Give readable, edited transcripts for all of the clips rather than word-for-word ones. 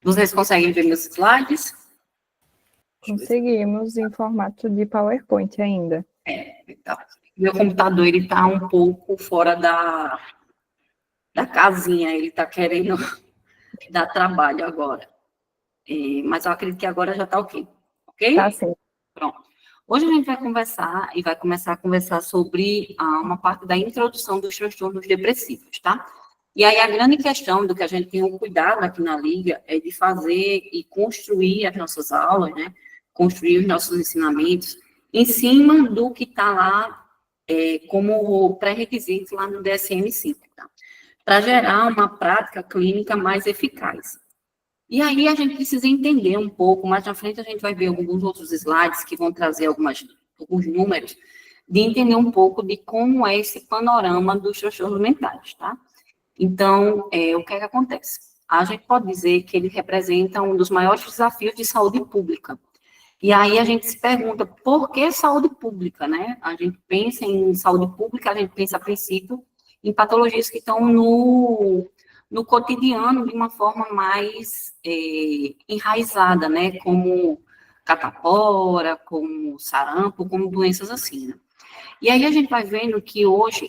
Vocês conseguem ver meus slides? Conseguimos em formato de PowerPoint ainda. Tá. Meu computador, ele está um pouco fora da casinha, ele está querendo dar trabalho agora. Mas eu acredito que agora já está ok. Ok? Tá sim. Pronto. Hoje a gente vai conversar e vai começar a conversar sobre uma parte da introdução dos transtornos depressivos, tá? E aí a grande questão do que a gente tem um cuidado aqui na Liga é de fazer e construir as nossas aulas, né? Construir os nossos ensinamentos em cima do que está lá como pré-requisito lá no DSM-5, tá? Para gerar uma prática clínica mais eficaz. E aí a gente precisa entender um pouco, mais na frente a gente vai ver alguns outros slides que vão trazer alguns números, de entender um pouco de como é esse panorama dos transtornos mentais, tá? Então, o que é que acontece? A gente pode dizer que ele representa um dos maiores desafios de saúde pública. E aí a gente se pergunta, por que saúde pública, né? A gente pensa em saúde pública, a gente pensa, a princípio, em patologias que estão no cotidiano de uma forma mais enraizada, né? Como catapora, como sarampo, como doenças assim, né? E aí a gente vai vendo que hoje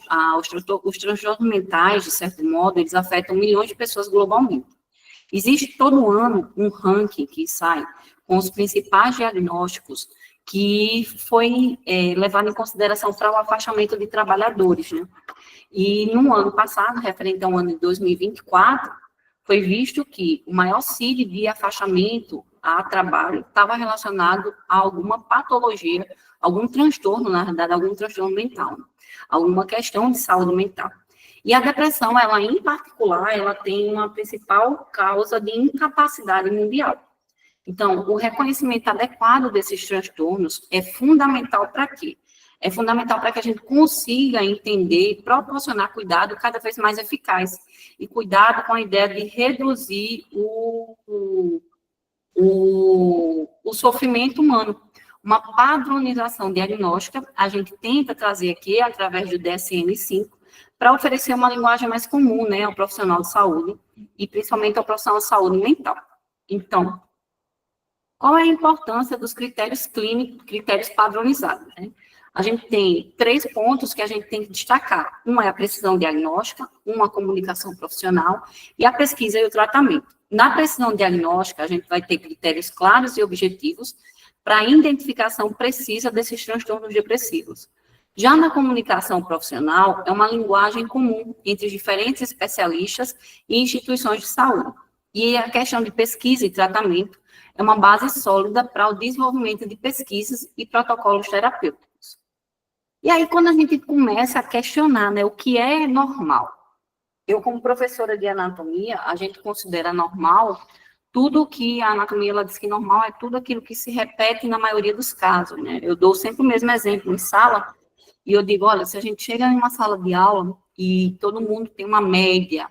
os transtornos mentais, de certo modo, eles afetam milhões de pessoas globalmente. Existe todo ano um ranking que sai com os principais diagnósticos que foi levado em consideração para o afastamento de trabalhadores, né? E no ano passado, referente ao ano de 2024, foi visto que o maior índice de afastamento a trabalho estava relacionado a alguma patologia, algum transtorno, na verdade, algum transtorno mental, alguma questão de saúde mental. E a depressão, ela em particular, ela tem uma principal causa de incapacidade mundial. Então, o reconhecimento adequado desses transtornos é fundamental para quê? É fundamental para que a gente consiga entender e proporcionar cuidado cada vez mais eficaz. E cuidado com a ideia de reduzir o sofrimento humano. Uma padronização diagnóstica, a gente tenta trazer aqui, através do DSM-5, para oferecer uma linguagem mais comum, né, ao profissional de saúde, e principalmente ao profissional de saúde mental. Então, qual é a importância dos critérios clínicos, critérios padronizados, né? A gente tem 3 pontos que a gente tem que destacar. Uma é a precisão diagnóstica, uma a comunicação profissional e a pesquisa e o tratamento. Na precisão diagnóstica, a gente vai ter critérios claros e objetivos para a identificação precisa desses transtornos depressivos. Já na comunicação profissional, é uma linguagem comum entre diferentes especialistas e instituições de saúde. E a questão de pesquisa e tratamento é uma base sólida para o desenvolvimento de pesquisas e protocolos terapêuticos. E aí, quando a gente começa a questionar, né, o que é normal, eu, como professora de anatomia, a gente considera normal tudo que a anatomia, ela diz que normal é tudo aquilo que se repete na maioria dos casos, né? Eu dou sempre o mesmo exemplo em sala, e eu digo, olha, se a gente chega em uma sala de aula e todo mundo tem uma média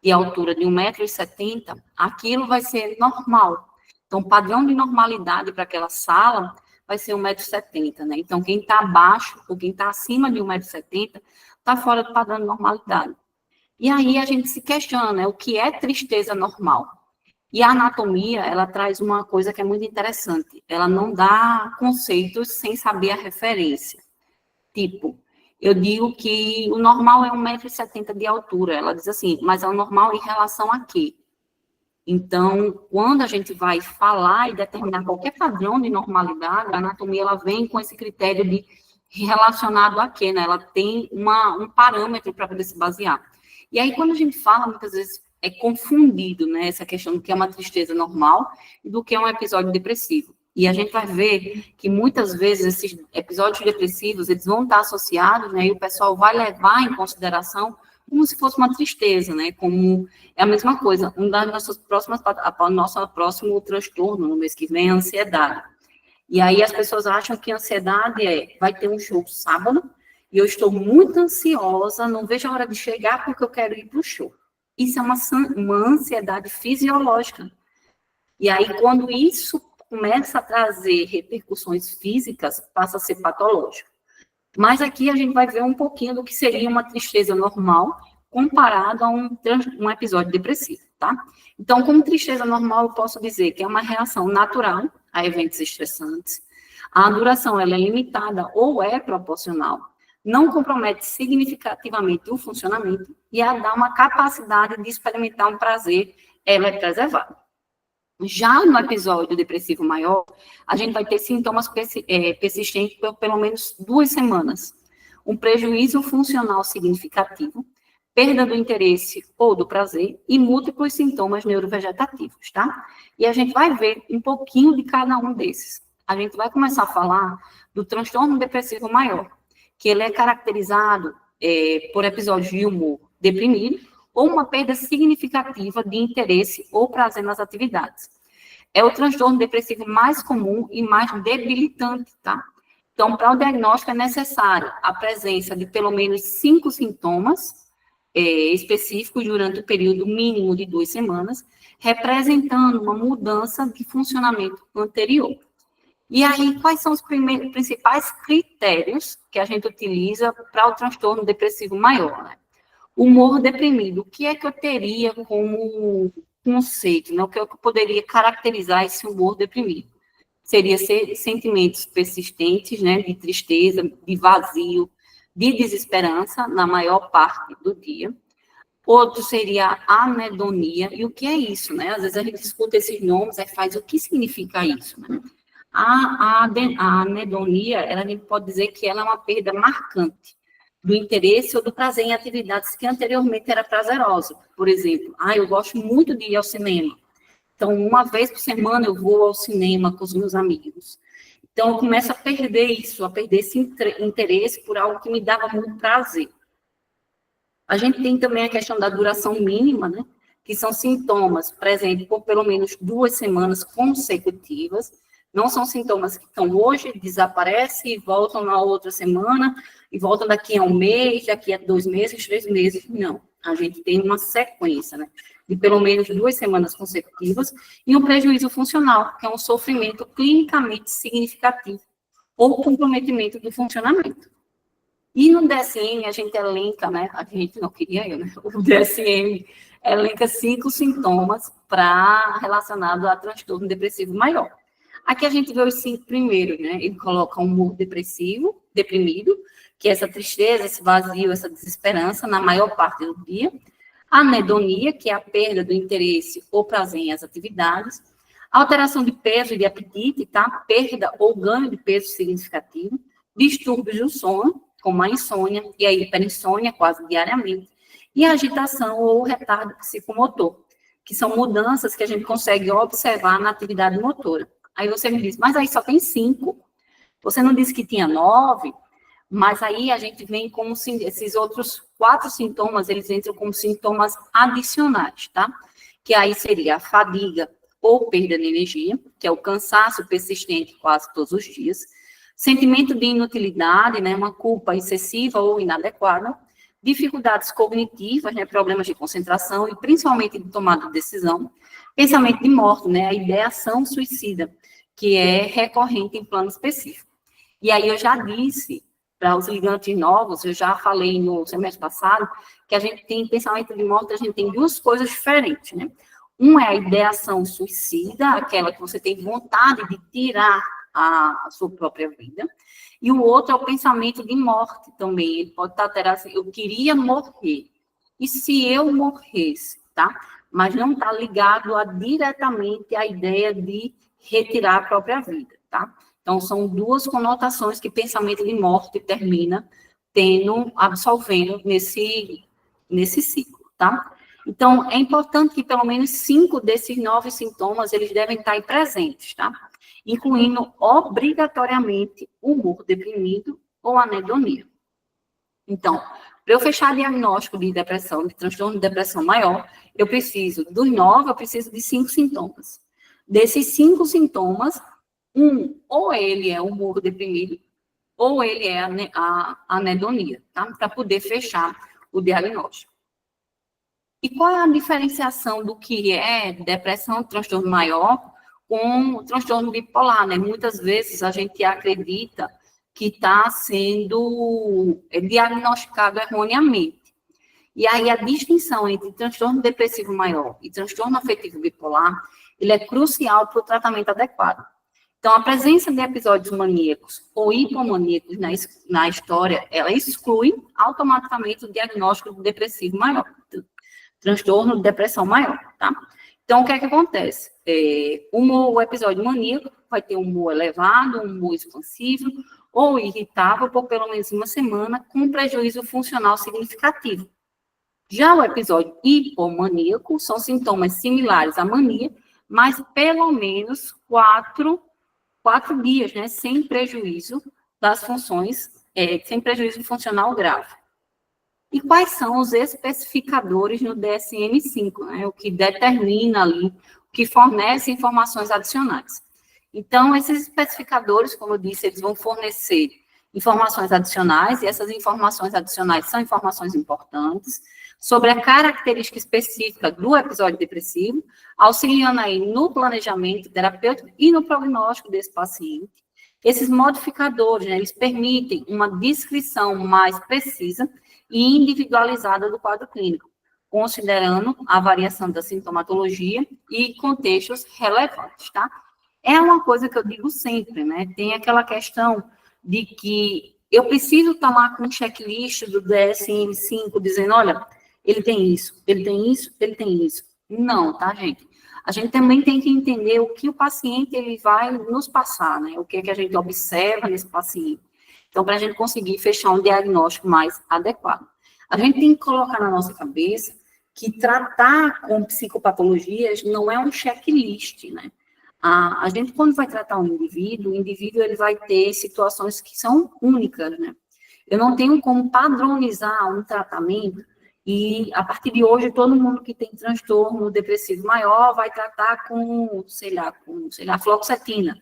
de altura de 1,70 m, aquilo vai ser normal. Então, o padrão de normalidade para aquela sala vai ser 1,70 m, né? Então, quem está abaixo ou quem está acima de 1,70 m está fora do padrão de normalidade. E aí a gente se questiona, né, o que é tristeza normal? E a anatomia, ela traz uma coisa que é muito interessante. Ela não dá conceitos sem saber a referência. Tipo, eu digo que o normal é 1,70 m de altura. Ela diz assim, mas é o normal em relação a quê? Então, quando a gente vai falar e determinar qualquer padrão de normalidade, a anatomia, ela vem com esse critério de relacionado a quê, né? Ela tem um parâmetro para poder se basear. E aí, quando a gente fala, muitas vezes é confundido, né, essa questão do que é uma tristeza normal e do que é um episódio depressivo. E a gente vai ver que muitas vezes esses episódios depressivos, eles vão estar associados, né, e o pessoal vai levar em consideração como se fosse uma tristeza, né, como é a mesma coisa. Nosso próximo transtorno no mês que vem é a ansiedade. E aí as pessoas acham que a ansiedade vai ter um show sábado, e eu estou muito ansiosa, não vejo a hora de chegar porque eu quero ir para o show. Isso é uma ansiedade fisiológica. E aí, quando isso começa a trazer repercussões físicas, passa a ser patológico. Mas aqui a gente vai ver um pouquinho do que seria uma tristeza normal comparado a um episódio depressivo. tá? Então, como tristeza normal, eu posso dizer que é uma reação natural a eventos estressantes. A duração ela é limitada ou é proporcional, não compromete significativamente o funcionamento e a dá uma capacidade de experimentar um prazer, ela é preservada. Já no episódio depressivo maior, a gente vai ter sintomas persistentes por pelo menos 2 semanas, um prejuízo funcional significativo, perda do interesse ou do prazer e múltiplos sintomas neurovegetativos, tá? E a gente vai ver um pouquinho de cada um desses. A gente vai começar a falar do transtorno depressivo maior, que ele é caracterizado por episódios de humor deprimido ou uma perda significativa de interesse ou prazer nas atividades. É o transtorno depressivo mais comum e mais debilitante, tá? Então, para o diagnóstico é necessário a presença de pelo menos 5 sintomas específicos durante o período mínimo de 2 semanas, representando uma mudança de funcionamento anterior. E aí, quais são os principais critérios que a gente utiliza para o transtorno depressivo maior, né? Humor deprimido, o que é que eu teria como conceito, né? O que eu poderia caracterizar esse humor deprimido? Seria sentimentos persistentes, né, de tristeza, de vazio, de desesperança na maior parte do dia. Outro seria a anedonia, e o que é isso, né? Às vezes a gente escuta esses nomes e faz o que significa isso, né? A anedonia, a gente pode dizer que ela é uma perda marcante do interesse ou do prazer em atividades que anteriormente era prazerosa. Por exemplo, eu gosto muito de ir ao cinema. Então, uma vez por semana eu vou ao cinema com os meus amigos. Então, eu começo a perder isso, a perder esse interesse por algo que me dava muito prazer. A gente tem também a questão da duração mínima, né? Que são sintomas presentes por pelo menos 2 semanas consecutivas. Não são sintomas que estão hoje, desaparecem e voltam na outra semana, e voltam daqui a 1 mês, daqui a 2 meses, 3 meses. Não. A gente tem uma sequência, né? De pelo menos 2 semanas consecutivas, e um prejuízo funcional, que é um sofrimento clinicamente significativo, ou comprometimento do funcionamento. E no DSM, a gente elenca, né? A gente não queria eu, né? O DSM elenca 5 sintomas relacionados a transtorno depressivo maior. Aqui a gente vê os 5 primeiros, né? Ele coloca um humor depressivo, deprimido, que é essa tristeza, esse vazio, essa desesperança na maior parte do dia. A anedonia, que é a perda do interesse ou prazer em as atividades. Alteração de peso e de apetite, tá? Perda ou ganho de peso significativo. Distúrbios do sono, como a insônia e a hiperinsônia, quase diariamente. E a agitação ou retardo psicomotor, que são mudanças que a gente consegue observar na atividade motora. Aí você me diz, mas aí só tem 5. Você não disse que tinha 9, mas aí a gente vem como esses outros 4 sintomas, eles entram como sintomas adicionais, tá? Que aí seria a fadiga ou perda de energia, que é o cansaço persistente quase todos os dias, sentimento de inutilidade, né, uma culpa excessiva ou inadequada, dificuldades cognitivas, né, problemas de concentração e principalmente de tomada de decisão, pensamento de morte, né, a ideação suicida, que é recorrente em plano específico. E aí eu já disse para os ligantes novos, eu já falei no semestre passado, que a gente tem pensamento de morte, a gente tem 2 coisas diferentes, né? Um é a ideação suicida, aquela que você tem vontade de tirar a sua própria vida, e o outro é o pensamento de morte também, ele pode estar alterado assim, eu queria morrer, e se eu morresse, tá? Mas não está ligado diretamente à ideia de retirar a própria vida, tá? Então, são 2 conotações que pensamento de morte termina absolvendo nesse ciclo, tá? Então, é importante que pelo menos 5 desses 9 sintomas, eles devem estar aí presentes, tá? Incluindo obrigatoriamente humor deprimido ou anedonia. Então, para eu fechar diagnóstico de depressão, de transtorno de depressão maior, eu preciso dos 9, eu preciso de 5 sintomas. Desses 5 sintomas, ou ele é humor deprimido, ou ele é a anedonia, tá? Para poder fechar o diagnóstico. E qual é a diferenciação do que é depressão, transtorno maior, com o transtorno bipolar, né? Muitas vezes a gente acredita que está sendo diagnosticado erroneamente. E aí a distinção entre transtorno depressivo maior e transtorno afetivo bipolar, ele é crucial para o tratamento adequado. Então, a presença de episódios maníacos ou hipomaníacos na história, ela exclui automaticamente o diagnóstico do depressivo maior, do transtorno de depressão maior, tá? Então, o que é que acontece? O episódio maníaco vai ter um humor elevado, um humor expansivo ou irritável por pelo menos uma semana, com prejuízo funcional significativo. Já o episódio hipomaníaco são sintomas similares à mania, mas pelo menos 4 dias, né, sem prejuízo das funções, sem prejuízo funcional grave. E quais são os especificadores no DSM-5, né, o que determina ali, o que fornece informações adicionais. Então, esses especificadores, como eu disse, eles vão fornecer informações adicionais, e essas informações adicionais são informações importantes, sobre a característica específica do episódio depressivo, auxiliando aí no planejamento terapêutico e no prognóstico desse paciente. Esses modificadores, né, eles permitem uma descrição mais precisa e individualizada do quadro clínico, considerando a variação da sintomatologia e contextos relevantes, tá? É uma coisa que eu digo sempre, né? Tem aquela questão de que eu preciso estar lá com um checklist do DSM-5 dizendo, olha, ele tem isso, ele tem isso, ele tem isso. Não, tá, gente? A gente também tem que entender o que o paciente ele vai nos passar, né? O que é que a gente observa nesse paciente. Então, para a gente conseguir fechar um diagnóstico mais adequado. A gente tem que colocar na nossa cabeça que tratar com psicopatologias não é um checklist, né? A gente, quando vai tratar um indivíduo, o indivíduo ele vai ter situações que são únicas, né? Eu não tenho como padronizar um tratamento e, a partir de hoje, todo mundo que tem transtorno depressivo maior vai tratar com, sei lá, fluoxetina,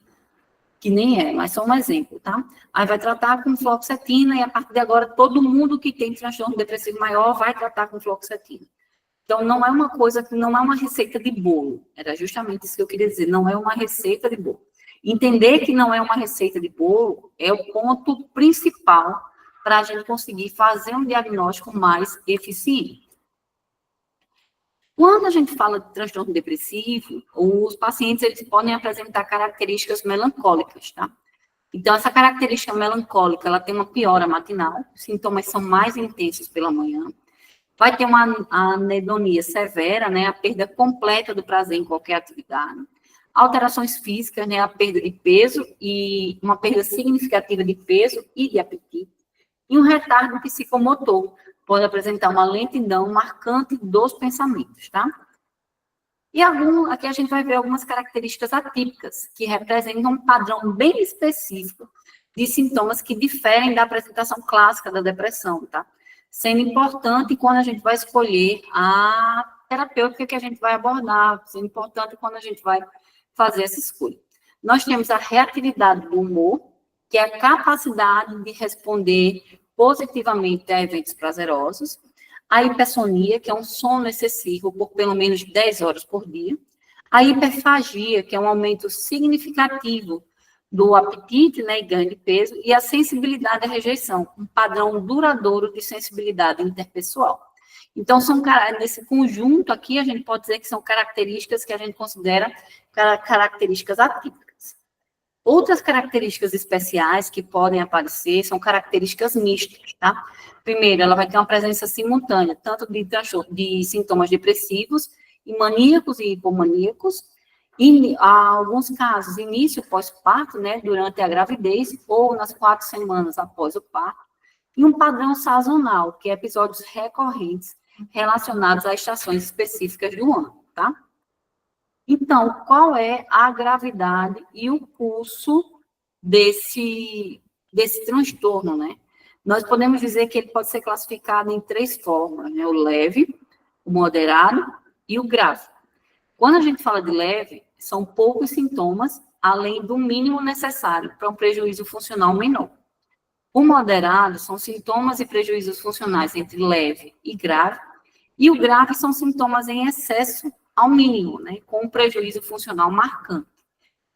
que nem é, mas só um exemplo, tá? Aí vai tratar com fluoxetina e, a partir de agora, todo mundo que tem transtorno depressivo maior vai tratar com fluoxetina. Então, não é uma coisa, não é uma receita de bolo. Era justamente isso que eu queria dizer, não é uma receita de bolo. Entender que não é uma receita de bolo é o ponto principal para a gente conseguir fazer um diagnóstico mais eficiente. Quando a gente fala de transtorno depressivo, os pacientes eles podem apresentar características melancólicas, tá? Então, essa característica melancólica, ela tem uma piora matinal, os sintomas são mais intensos pela manhã, vai ter uma anedonia severa, né, a perda completa do prazer em qualquer atividade, alterações físicas, né, a perda de peso e uma perda significativa de peso e de apetite, e um retardo psicomotor, pode apresentar uma lentidão marcante dos pensamentos, tá? E aqui a gente vai ver algumas características atípicas, que representam um padrão bem específico de sintomas que diferem da apresentação clássica da depressão, tá? Sendo importante quando a gente vai escolher a terapêutica que a gente vai abordar, sendo importante quando a gente vai fazer essa escolha. Nós temos a reatividade do humor, que é a capacidade de responder positivamente a eventos prazerosos, a hipersonia, que é um sono excessivo por pelo menos 10 horas por dia, a hiperfagia, que é um aumento significativo do apetite, né, e ganho de peso, e a sensibilidade à rejeição, um padrão duradouro de sensibilidade interpessoal. Então, nesse conjunto aqui, a gente pode dizer que são características que a gente considera características atípicas. Outras características especiais que podem aparecer são características mistas, tá? Primeiro, ela vai ter uma presença simultânea, tanto de sintomas depressivos, e maníacos e hipomaníacos, em alguns casos, início pós-parto, né, durante a gravidez, ou nas 4 semanas após o parto, e um padrão sazonal, que é episódios recorrentes relacionados a estações específicas do ano, tá? Então, qual é a gravidade e o curso desse transtorno, né? Nós podemos dizer que ele pode ser classificado em 3 formas, né? O leve, o moderado e o grave. Quando a gente fala de leve, são poucos sintomas, além do mínimo necessário para um prejuízo funcional menor. O moderado são sintomas e prejuízos funcionais entre leve e grave, e o grave são sintomas em excesso ao mínimo, né, com um prejuízo funcional marcante.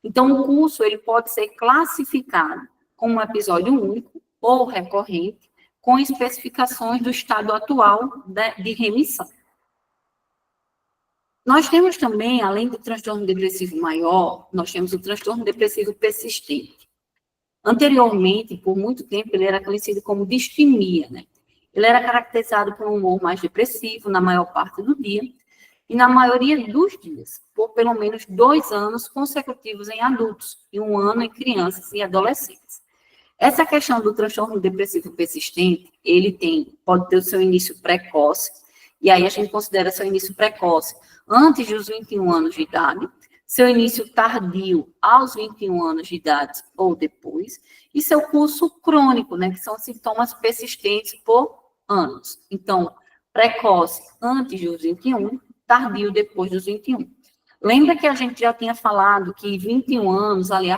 Então, o curso ele pode ser classificado como um episódio único ou recorrente, com especificações do estado atual de remissão. Nós temos também, além do transtorno depressivo maior, nós temos o transtorno depressivo persistente. Anteriormente, por muito tempo, ele era conhecido como distimia, né? Ele era caracterizado por um humor mais depressivo na maior parte do dia, e na maioria dos dias, por pelo menos 2 anos consecutivos em adultos e 1 ano em crianças e adolescentes. Essa questão do transtorno depressivo persistente, pode ter o seu início precoce, e aí a gente considera seu início precoce antes dos 21 anos de idade, seu início tardio aos 21 anos de idade ou depois, e seu curso crônico, né, que são sintomas persistentes por anos. Então, precoce antes dos 21, tardio depois dos 21. Lembra que a gente já tinha falado que 21 anos, ali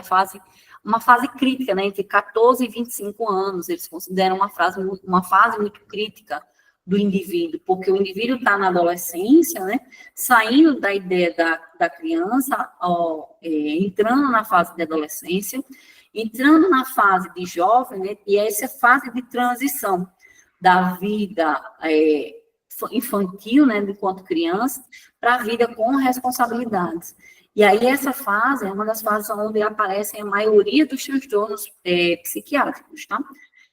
uma fase crítica, né, entre 14 e 25 anos, eles consideram uma fase muito crítica do indivíduo, porque o indivíduo está na adolescência, né, saindo da ideia da criança, entrando na fase de adolescência, entrando na fase de jovem, né, e essa fase de transição da vida infantil, né, enquanto criança, para a vida com responsabilidades. E aí essa fase é uma das fases onde aparecem a maioria dos transtornos psiquiátricos, tá?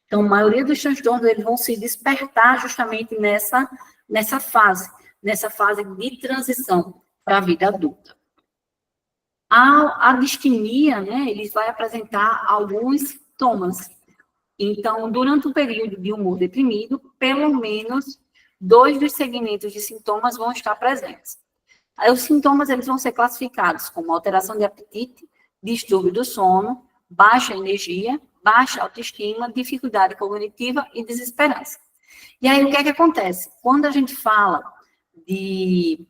Então, a maioria dos transtornos, eles vão se despertar justamente nessa fase de transição para a vida adulta. A distimia, né, ele vai apresentar alguns sintomas. Então, durante o período de humor deprimido, pelo menos 2 dos segmentos de sintomas vão estar presentes. Aí, os sintomas, eles vão ser classificados como alteração de apetite, distúrbio do sono, baixa energia, baixa autoestima, dificuldade cognitiva e desesperança. E aí, o que é que acontece? Quando a gente fala de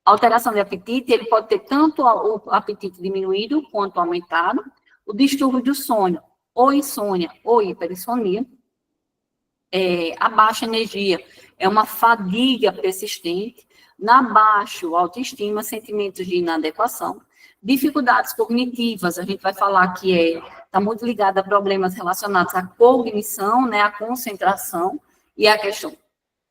alteração de apetite, ele pode ter tanto o apetite diminuído quanto aumentado, o distúrbio do sono, ou insônia, ou hiperinsonia, a baixa energia é uma fadiga persistente, na baixa autoestima, sentimentos de inadequação, dificuldades cognitivas, a gente vai falar que está muito ligado a problemas relacionados à cognição, né, à concentração e à questão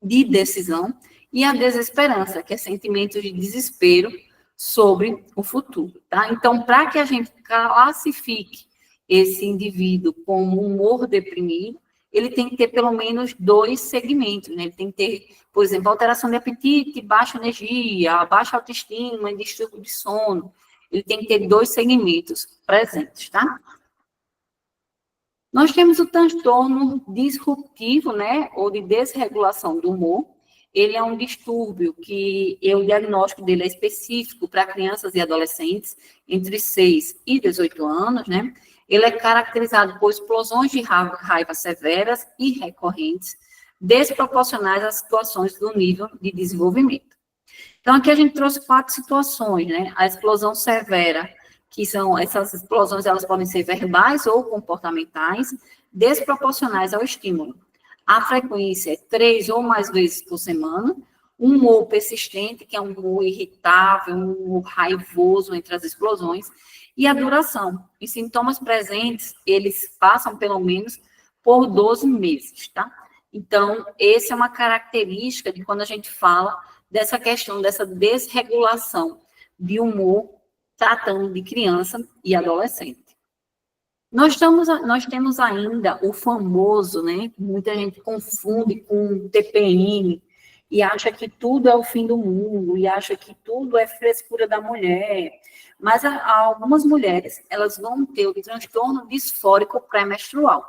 de decisão, e a desesperança, que é sentimento de desespero sobre o futuro, tá? Então, para que a gente classifique esse indivíduo como humor deprimido, ele tem que ter pelo menos 2 segmentos, né? Ele tem que ter, por exemplo, alteração de apetite, baixa energia, baixa autoestima e distúrbio de sono. Ele tem que ter 2 segmentos presentes, tá? Nós temos o transtorno disruptivo, né, ou de desregulação do humor. Ele é um distúrbio que o diagnóstico dele é específico para crianças e adolescentes entre 6 e 18 anos, né? Ele é caracterizado por explosões de raiva severas e recorrentes, desproporcionais às situações do nível de desenvolvimento. Então, aqui a gente trouxe 4 situações, né? A explosão severa, que são essas explosões, elas podem ser verbais ou comportamentais, desproporcionais ao estímulo. A frequência é 3 ou mais vezes por semana, um humor persistente, que é um humor irritável, um humor raivoso entre as explosões, e a duração. Os sintomas presentes, eles passam pelo menos por 12 meses, tá? Então, essa é uma característica de quando a gente fala dessa questão, dessa desregulação de humor, tratando de criança e adolescente. Nós temos ainda o famoso, né, que muita gente confunde com TPM, e acha que tudo é o fim do mundo, e acha que tudo é frescura da mulher. Mas algumas mulheres, elas vão ter o transtorno disfórico pré-menstrual,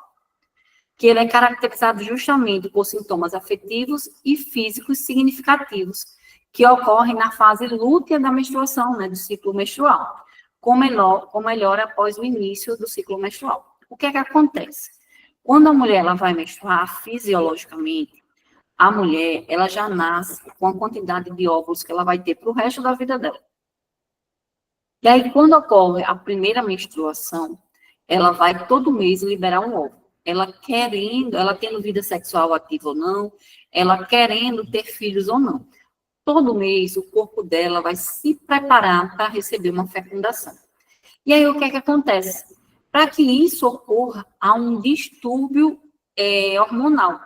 que ele é caracterizado justamente por sintomas afetivos e físicos significativos, que ocorrem na fase lútea da menstruação, né, do ciclo menstrual, com melhora após o início do ciclo menstrual. O que é que acontece? Quando a mulher ela vai menstruar, fisiologicamente, a mulher ela já nasce com a quantidade de óvulos que ela vai ter para o resto da vida dela. E aí, quando ocorre a primeira menstruação, ela vai todo mês liberar um óvulo. Ela tendo vida sexual ativa ou não, ela querendo ter filhos ou não. Todo mês, o corpo dela vai se preparar para receber uma fecundação. E aí, o que é que acontece? Para que isso ocorra, há um distúrbio hormonal.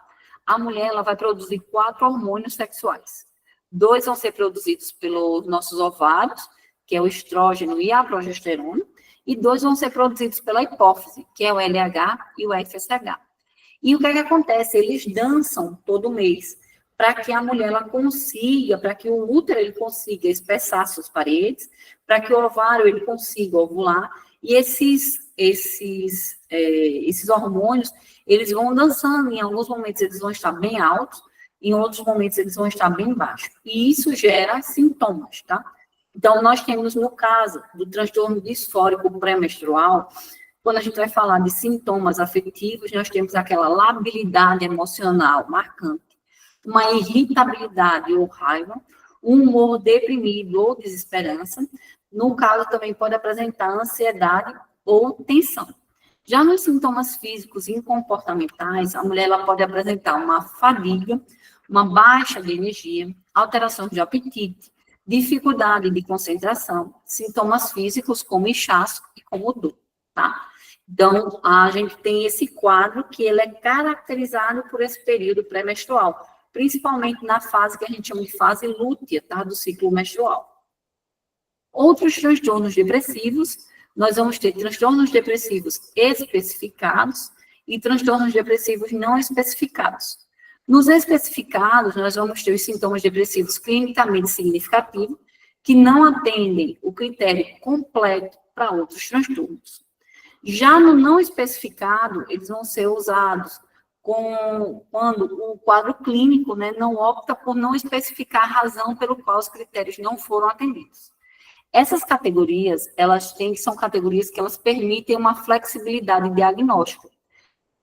a mulher ela vai produzir 4 hormônios sexuais. 2 vão ser produzidos pelos nossos ovários, que é o estrógeno e a progesterona, e 2 vão ser produzidos pela hipófise, que é o LH e o FSH. E o que é que acontece? Eles dançam todo mês para que a mulher ela consiga, para que o útero ele consiga espessar suas paredes, para que o ovário ele consiga ovular, e esses hormônios, eles vão dançando, em alguns momentos eles vão estar bem altos, em outros momentos eles vão estar bem baixos. E isso gera sintomas, tá? Então, nós temos, no caso do transtorno disfórico pré-menstrual, quando a gente vai falar de sintomas afetivos, nós temos aquela labilidade emocional marcante, uma irritabilidade ou raiva, um humor deprimido ou desesperança. No caso, também pode apresentar ansiedade ou tensão. Já nos sintomas físicos e comportamentais, a mulher ela pode apresentar uma fadiga, uma baixa de energia, alteração de apetite, dificuldade de concentração, sintomas físicos como inchaço e como dor, tá? Então, a gente tem esse quadro que ele é caracterizado por esse período pré-menstrual, principalmente na fase que a gente chama de fase lútea, tá? Do ciclo menstrual. Outros transtornos depressivos, nós vamos ter transtornos depressivos especificados e transtornos depressivos não especificados. Nos especificados, nós vamos ter os sintomas depressivos clinicamente significativos, que não atendem o critério completo para outros transtornos. Já no não especificado, eles vão ser usados quando o quadro clínico, né, não opta por não especificar a razão pelo qual os critérios não foram atendidos. Essas categorias, são categorias que elas permitem uma flexibilidade diagnóstica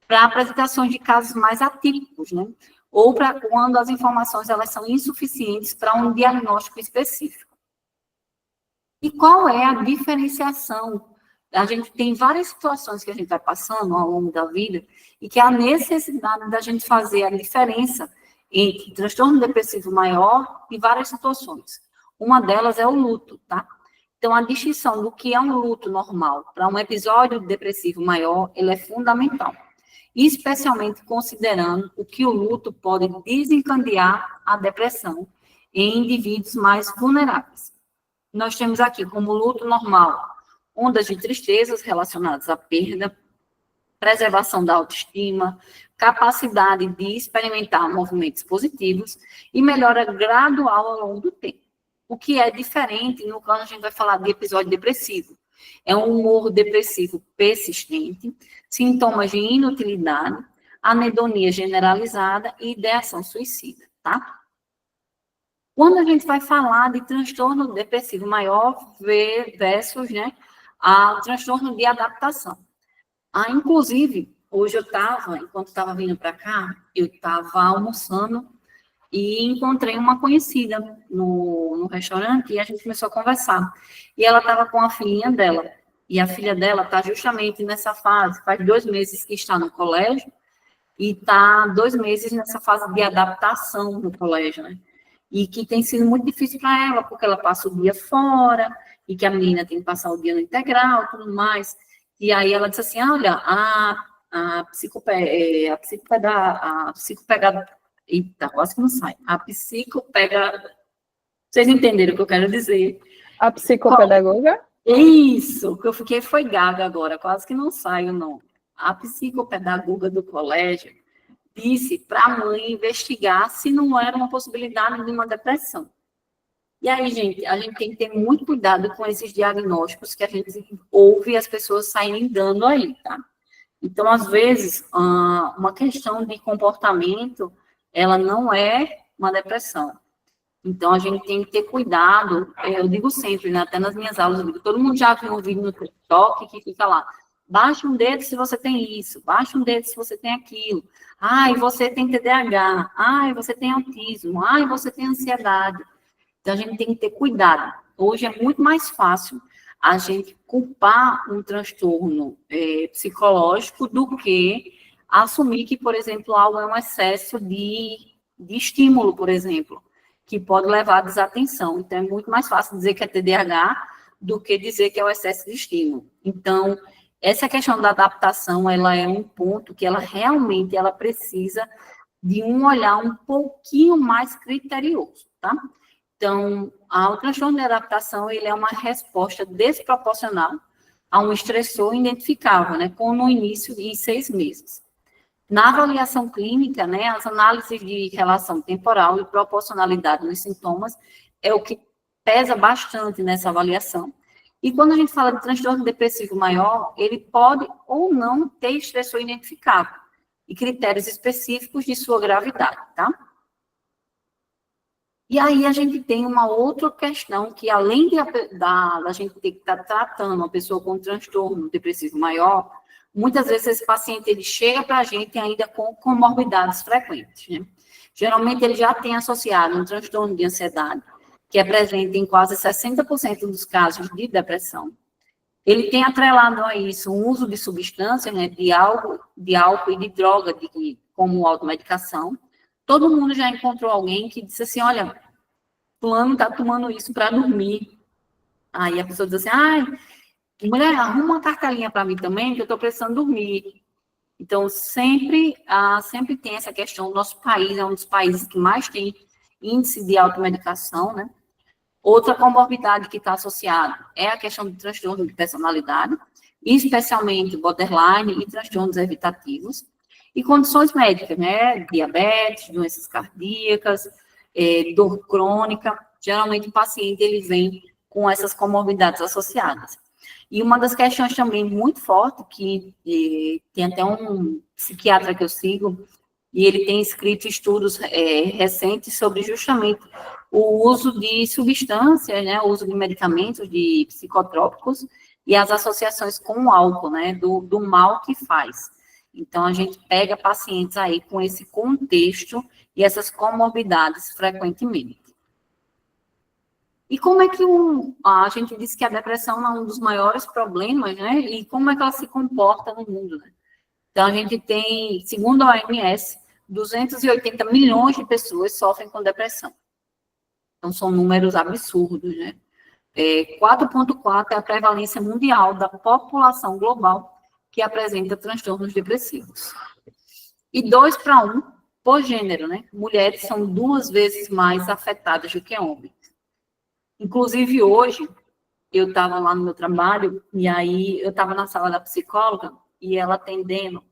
para apresentações de casos mais atípicos, né? Ou para quando as informações elas são insuficientes para um diagnóstico específico. E qual é a diferenciação? A gente tem várias situações que a gente vai passando ao longo da vida e que há necessidade da gente fazer a diferença entre transtorno depressivo maior e várias situações. Uma delas é o luto, tá? Então, a distinção do que é um luto normal para um episódio depressivo maior, ele é fundamental. Especialmente considerando o que o luto pode desencadear a depressão em indivíduos mais vulneráveis. Nós temos aqui como luto normal ondas de tristezas relacionadas à perda, preservação da autoestima, capacidade de experimentar movimentos positivos e melhora gradual ao longo do tempo. O que é diferente no caso a gente vai falar de episódio depressivo. É um humor depressivo persistente, sintomas de inutilidade, anedonia generalizada e ideação suicida, tá? Quando a gente vai falar de transtorno depressivo maior versus, né, a transtorno de adaptação. Inclusive, hoje enquanto estava vindo para cá, eu estava almoçando e encontrei uma conhecida no restaurante e a gente começou a conversar. E ela estava com a filhinha dela. E a filha dela está justamente nessa fase, faz 2 meses que está no colégio e está 2 meses nessa fase de adaptação no colégio, né? E que tem sido muito difícil para ela, porque ela passa o dia fora e que a menina tem que passar o dia no integral, tudo mais. E aí ela disse assim, olha, a psicopegada. Eita, quase que não sai. Vocês entenderam o que eu quero dizer? A psicopedagoga? Isso, que eu fiquei foi gaga agora, quase que não sai o nome. A psicopedagoga do colégio disse para a mãe investigar se não era uma possibilidade de uma depressão. E aí, gente, a gente tem que ter muito cuidado com esses diagnósticos que a gente ouve as pessoas saírem dando aí, tá? Então, às vezes, uma questão de comportamento ela não é uma depressão. Então, a gente tem que ter cuidado, eu digo sempre, né, até nas minhas aulas, eu digo, todo mundo já viu um vídeo no TikTok que fica lá, baixa um dedo se você tem isso, baixa um dedo se você tem aquilo, você tem TDAH, você tem autismo, você tem ansiedade. Então, a gente tem que ter cuidado. Hoje é muito mais fácil a gente culpar um transtorno psicológico do que assumir que, por exemplo, algo é um excesso de estímulo, por exemplo, que pode levar à desatenção. Então, é muito mais fácil dizer que é TDAH do que dizer que é o excesso de estímulo. Então, essa questão da adaptação, ela é um ponto que ela realmente precisa de um olhar um pouquinho mais criterioso, tá? Então, o transtorno de adaptação, ele é uma resposta desproporcional a um estressor identificável, né, como no início em 6 meses. Na avaliação clínica, né, as análises de relação temporal e proporcionalidade nos sintomas é o que pesa bastante nessa avaliação. E quando a gente fala de transtorno depressivo maior, ele pode ou não ter estressor identificável e critérios específicos de sua gravidade, tá? E aí a gente tem uma outra questão que, além da gente ter que estar tratando uma pessoa com transtorno depressivo maior, muitas vezes esse paciente ele chega para a gente ainda com comorbidades frequentes, né? Geralmente ele já tem associado um transtorno de ansiedade, que é presente em quase 60% dos casos de depressão. Ele tem atrelado a isso o uso de substâncias, né, de álcool e de droga, como automedicação. Todo mundo já encontrou alguém que disse assim, olha, fulano está tomando isso para dormir. Aí a pessoa diz assim, ai, mulher, arruma uma cartelinha para mim também, que eu estou precisando dormir. Então, sempre tem essa questão. O nosso país é um dos países que mais tem índice de automedicação, né? Outra comorbidade que está associada é a questão do transtorno de personalidade, especialmente borderline e transtornos evitativos, e condições médicas, né? Diabetes, doenças cardíacas, dor crônica. Geralmente o paciente ele vem com essas comorbidades associadas. E uma das questões também muito forte, que tem até um psiquiatra que eu sigo, e ele tem escrito estudos recentes sobre justamente o uso de substâncias, né, o uso de medicamentos, de psicotrópicos, e as associações com o álcool, né, do mal que faz. Então, a gente pega pacientes aí com esse contexto e essas comorbidades frequentemente. E como é que a gente disse que a depressão é um dos maiores problemas, né? E como é que ela se comporta no mundo, né? Então, a gente tem, segundo a OMS, 280 milhões de pessoas sofrem com depressão. Então, são números absurdos, né? 4,4 é a prevalência mundial da população global que apresenta transtornos depressivos. E 2 para 1 por gênero, né? Mulheres são 2 vezes mais afetadas do que homens. Inclusive, hoje, eu estava lá no meu trabalho, e aí eu estava na sala da psicóloga, e ela atendendo,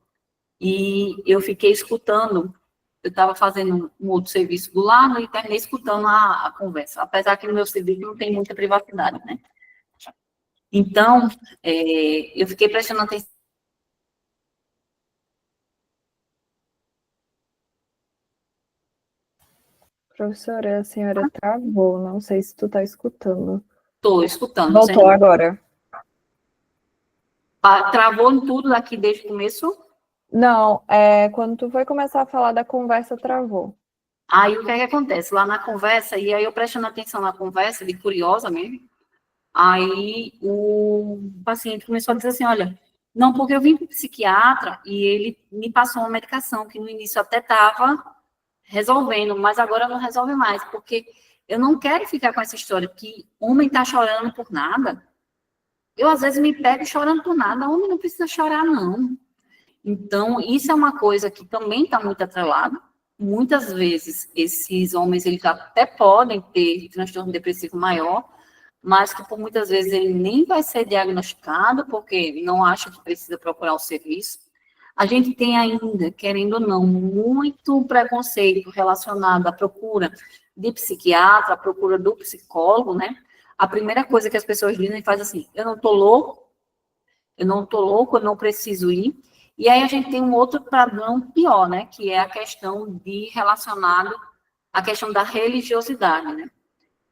e eu fiquei escutando, eu estava fazendo um outro serviço do lado, e terminei escutando a conversa, apesar que no meu serviço não tem muita privacidade, né? Então, eu fiquei prestando atenção. Professora, a senhora travou, não sei se tu tá escutando. Estou escutando. Voltou agora. Travou em tudo aqui desde o começo? Não, quando tu foi começar a falar da conversa, travou. Aí, o que é que acontece? Lá na conversa, e aí eu prestando atenção na conversa, de curiosa mesmo, aí o paciente começou a dizer assim, olha, não, porque eu vim para o psiquiatra e ele me passou uma medicação que no início até estava resolvendo, mas agora não resolve mais, porque eu não quero ficar com essa história que homem está chorando por nada. Eu, às vezes, me pego chorando por nada. Homem não precisa chorar, não. Então, isso é uma coisa que também está muito atrelada. Muitas vezes, esses homens, eles até podem ter transtorno depressivo maior, mas que, por muitas vezes, ele nem vai ser diagnosticado, porque não acha que precisa procurar o serviço. A gente tem ainda, querendo ou não, muito preconceito relacionado à procura de psiquiatra, à procura do psicólogo, né? A primeira coisa que as pessoas dizem faz assim, eu não tô louco, eu não preciso ir. E aí a gente tem um outro padrão pior, né? Que é a questão relacionado à questão da religiosidade, né?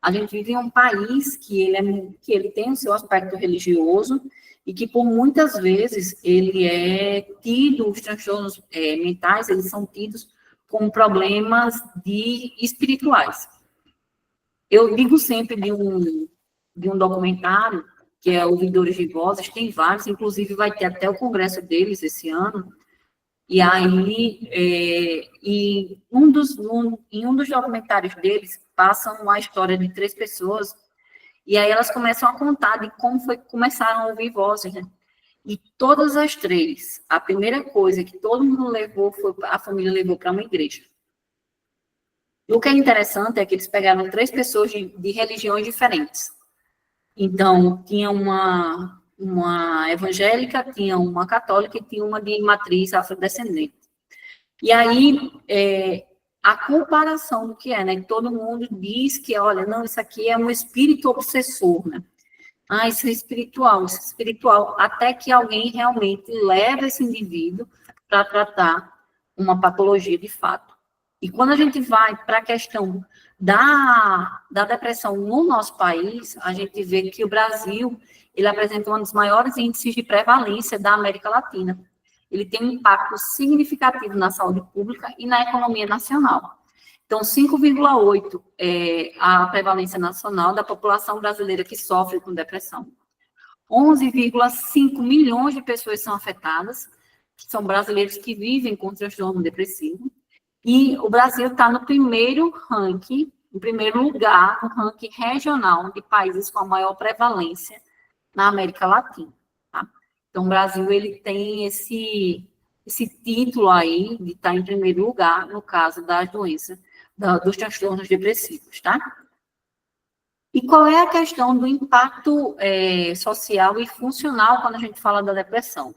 A gente vive em um país que ele tem o seu aspecto religioso e que, por muitas vezes, ele é tido, os transtornos mentais, eles são tidos como problemas espirituais. Eu digo sempre de um documentário, que é Ouvidores de Vozes, tem vários, inclusive vai ter até o congresso deles esse ano, e aí, em um dos documentários deles, passam a história de 3 pessoas, e aí elas começam a contar de como foi que começaram a ouvir vozes, né? E todas as três, a primeira coisa que todo mundo levou, a família levou para uma igreja. E o que é interessante é que eles pegaram 3 pessoas de religiões diferentes. Então, tinha uma evangélica, tinha uma católica e tinha uma de matriz afrodescendente. E aí, a comparação do que é, né? Todo mundo diz que, olha, não, isso aqui é um espírito obsessor, né? Ah, isso é espiritual, até que alguém realmente leva esse indivíduo para tratar uma patologia de fato. E quando a gente vai para a questão da depressão no nosso país, a gente vê que o Brasil, ele apresenta um dos maiores índices de prevalência da América Latina. Ele tem um impacto significativo na saúde pública e na economia nacional. Então, 5,8 é a prevalência nacional da população brasileira que sofre com depressão. 11,5 milhões de pessoas são afetadas, que são brasileiros que vivem com transtorno depressivo. E o Brasil está no primeiro ranking, no primeiro lugar, no ranking regional de países com a maior prevalência na América Latina. Tá? Então, o Brasil ele tem esse título aí de estar em primeiro lugar no caso das doenças, dos transtornos depressivos, tá? E qual é a questão do impacto social e funcional quando a gente fala da depressão?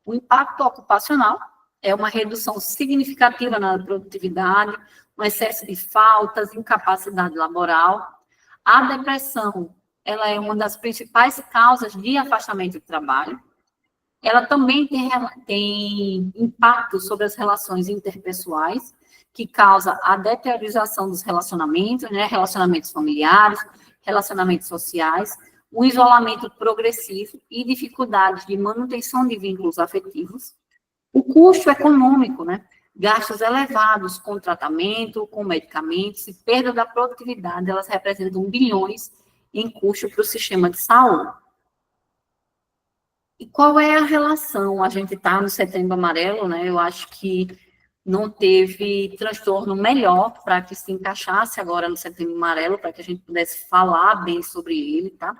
O impacto ocupacional é uma redução significativa na produtividade, um excesso de faltas, incapacidade laboral. A depressão, ela é uma das principais causas de afastamento do trabalho. Ela também tem impacto sobre as relações interpessoais, que causa a deteriorização dos relacionamentos, né, relacionamentos familiares, relacionamentos sociais, o isolamento progressivo e dificuldades de manutenção de vínculos afetivos. O custo econômico, né, gastos elevados com tratamento, com medicamentos e perda da produtividade, elas representam bilhões em custo para o sistema de saúde. E qual é a relação? A gente está no Setembro Amarelo, né? Eu acho que não teve transtorno melhor para que se encaixasse agora no Setembro Amarelo, para que a gente pudesse falar bem sobre ele, tá?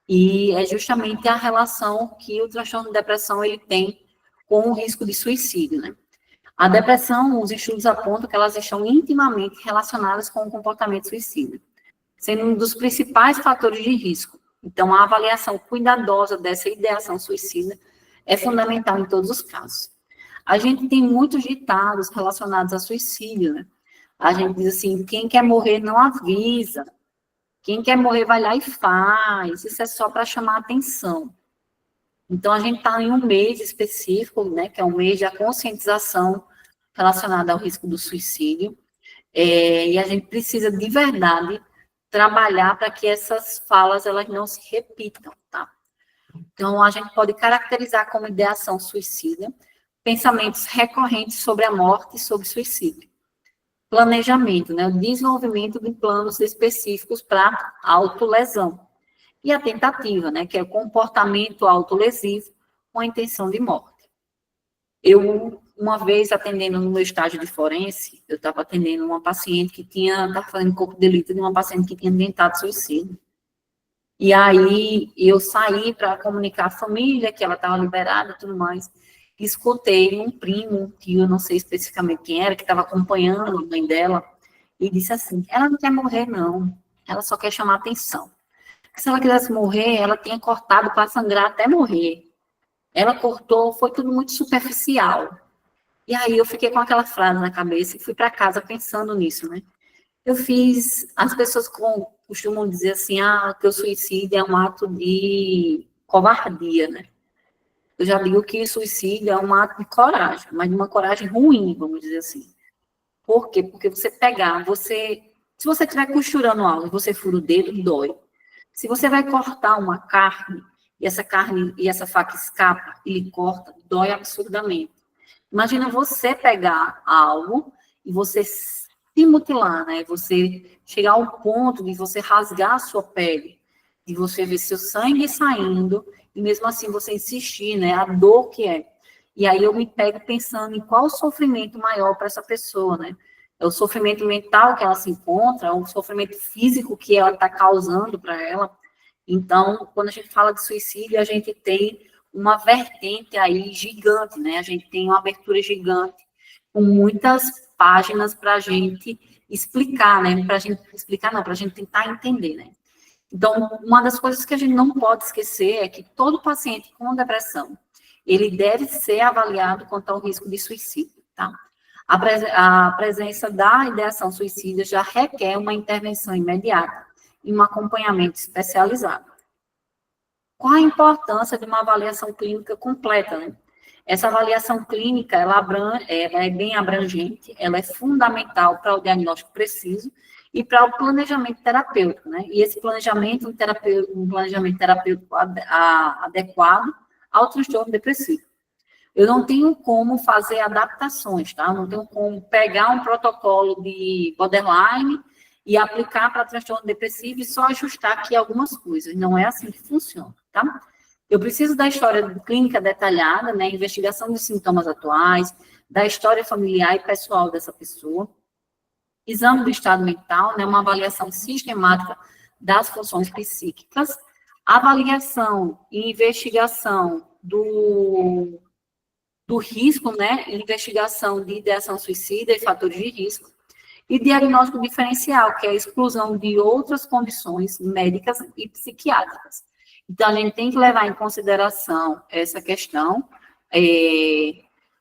E é justamente a relação que o transtorno de depressão ele tem com o risco de suicídio, né? A depressão, os estudos apontam que elas estão intimamente relacionadas com o comportamento suicida, sendo um dos principais fatores de risco. Então, a avaliação cuidadosa dessa ideação suicida é fundamental em todos os casos. A gente tem muitos ditados relacionados a suicídio, né? A gente diz assim, quem quer morrer não avisa, quem quer morrer vai lá e faz, isso é só para chamar atenção. Então, a gente está em um mês específico, né, que é um mês de conscientização relacionada ao risco do suicídio, e a gente precisa, de verdade, trabalhar para que essas falas elas não se repitam, tá? Então, a gente pode caracterizar como ideação suicida pensamentos recorrentes sobre a morte e sobre suicídio. Planejamento, né? O desenvolvimento de planos específicos para autolesão. E a tentativa, né? Que é o comportamento autolesivo com a intenção de morte. Eu, uma vez atendendo no meu estágio de forense, eu estava atendendo uma paciente que estava fazendo corpo de delito de uma paciente que tinha tentado suicídio. E aí, eu saí para comunicar à família que ela estava liberada e tudo mais. Escutei um primo, que eu não sei especificamente quem era, que estava acompanhando a mãe dela, e disse assim, ela não quer morrer, não. Ela só quer chamar atenção. Se ela quisesse morrer, ela tinha cortado para sangrar até morrer. Ela cortou, foi tudo muito superficial. E aí eu fiquei com aquela frase na cabeça e fui para casa pensando nisso, né? As pessoas costumam dizer assim, que o suicídio é um ato de covardia, né? Eu já digo que o suicídio é um ato de coragem, mas de uma coragem ruim, vamos dizer assim. Por quê? Porque você se você estiver costurando algo e você fura o dedo, dói. Se você vai cortar uma carne, e essa faca escapa e lhe corta, dói absurdamente. Imagina você pegar algo e você se mutilar, né? Você chegar ao ponto de você rasgar a sua pele, de você ver seu sangue saindo, e mesmo assim você insistir, né? A dor que é. E aí eu me pego pensando em qual o sofrimento maior para essa pessoa, né? É o sofrimento mental que ela se encontra, é o sofrimento físico que ela está causando para ela. Então, quando a gente fala de suicídio, a gente tem uma vertente aí gigante, né? A gente tem uma abertura gigante, com muitas páginas para a gente explicar, né? Para a gente explicar, não, para a gente tentar entender, né? Então, uma das coisas que a gente não pode esquecer é que todo paciente com depressão, ele deve ser avaliado quanto ao risco de suicídio, tá? A presença da ideação suicida já requer uma intervenção imediata e um acompanhamento especializado. Qual a importância de uma avaliação clínica completa, né? Essa avaliação clínica, ela é bem abrangente, ela é fundamental para o diagnóstico preciso e para o planejamento terapêutico, né? E esse planejamento, um planejamento terapêutico adequado ao transtorno depressivo. Eu não tenho como fazer adaptações, tá? Eu não tenho como pegar um protocolo de borderline e aplicar para transtorno depressivo e só ajustar aqui algumas coisas. Não é assim que funciona, tá? Eu preciso da história clínica detalhada, né? Investigação dos sintomas atuais, da história familiar e pessoal dessa pessoa, exame do estado mental, né? Uma avaliação sistemática das funções psíquicas, avaliação e investigação do risco, né? Investigação de ideação suicida e fatores de risco, e diagnóstico diferencial, que é a exclusão de outras condições médicas e psiquiátricas. Então, a gente tem que levar em consideração essa questão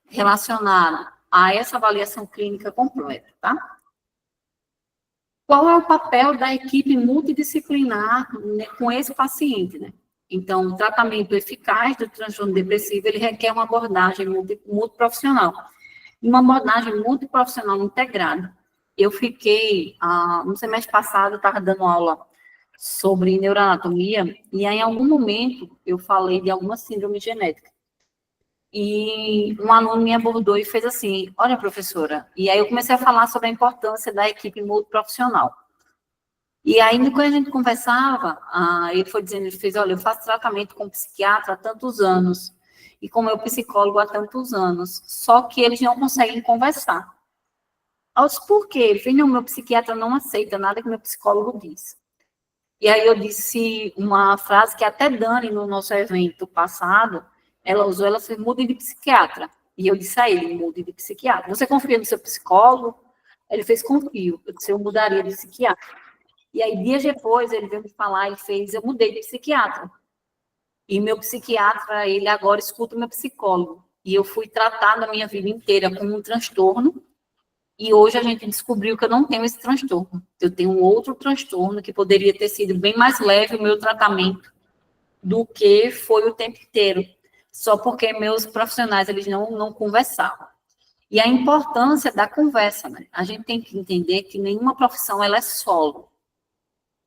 relacionada a essa avaliação clínica completa, tá? Qual é o papel da equipe multidisciplinar, né, com esse paciente, né? Então, o tratamento eficaz do transtorno depressivo, ele requer uma abordagem multiprofissional. Uma abordagem multiprofissional integrada. Eu fiquei, no semestre passado, eu estava dando aula sobre neuroanatomia, e aí, em algum momento, eu falei de alguma síndrome genética. E um aluno me abordou e fez assim, olha, professora, e aí eu comecei a falar sobre a importância da equipe multiprofissional. E aí, quando a gente conversava, ele foi dizendo, ele fez, olha, eu faço tratamento com psiquiatra há tantos anos, e com meu psicólogo há tantos anos, só que eles não conseguem conversar. Eu disse, por quê? Ele fez, não, meu psiquiatra não aceita nada que meu psicólogo diz. E aí eu disse uma frase que até Dani, no nosso evento passado, ela usou, ela fez, mude de psiquiatra. E eu disse a ele, mude de psiquiatra. Você confia no seu psicólogo? Ele fez, confio. Eu disse, eu mudaria de psiquiatra. E aí, dias depois, ele veio me falar, ele fez, eu mudei de psiquiatra. E meu psiquiatra, ele agora escuta o meu psicólogo. E eu fui tratada a minha vida inteira com um transtorno, e hoje a gente descobriu que eu não tenho esse transtorno. Eu tenho um outro transtorno que poderia ter sido bem mais leve o meu tratamento do que foi o tempo inteiro, só porque meus profissionais, eles não conversavam. E a importância da conversa, né? A gente tem que entender que nenhuma profissão, ela é solo.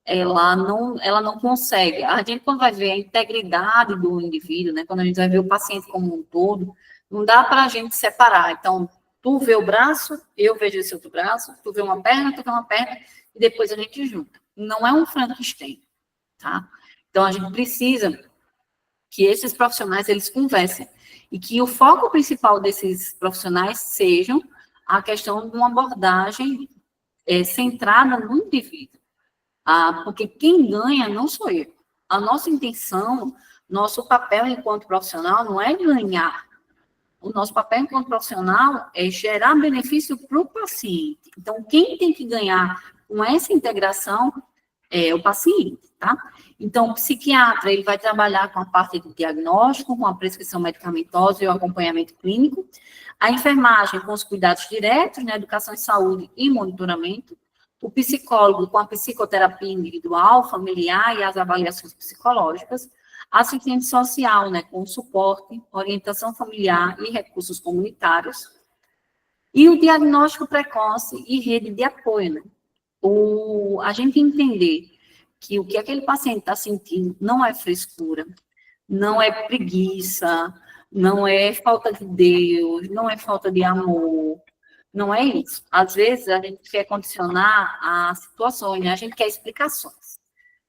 Ela não consegue. A gente, quando vai ver a integridade do indivíduo, né? Quando a gente vai ver o paciente como um todo, não dá para a gente separar. Então, tu vê o braço, eu vejo esse outro braço, tu vê uma perna, tu vê uma perna, e depois a gente junta. Não é um Frankenstein, tá? Então, a gente precisa que esses profissionais, eles conversem, e que o foco principal desses profissionais sejam a questão de uma abordagem centrada no indivíduo. Porque quem ganha não sou eu. A nossa intenção, nosso papel enquanto profissional não é ganhar. O nosso papel enquanto profissional é gerar benefício para o paciente. Então, quem tem que ganhar com essa integração é o paciente, tá? Então, o psiquiatra, ele vai trabalhar com a parte do diagnóstico, com a prescrição medicamentosa e o acompanhamento clínico. A enfermagem com os cuidados diretos, né, educação em saúde e monitoramento. O psicólogo com a psicoterapia individual, familiar e as avaliações psicológicas. Assistente social, né, com suporte, orientação familiar e recursos comunitários. E o diagnóstico precoce e rede de apoio, né? A gente entender que o que aquele paciente está sentindo não é frescura, não é preguiça, não é falta de Deus, não é falta de amor, não é isso. Às vezes, a gente quer condicionar as situações, né? A gente quer explicações.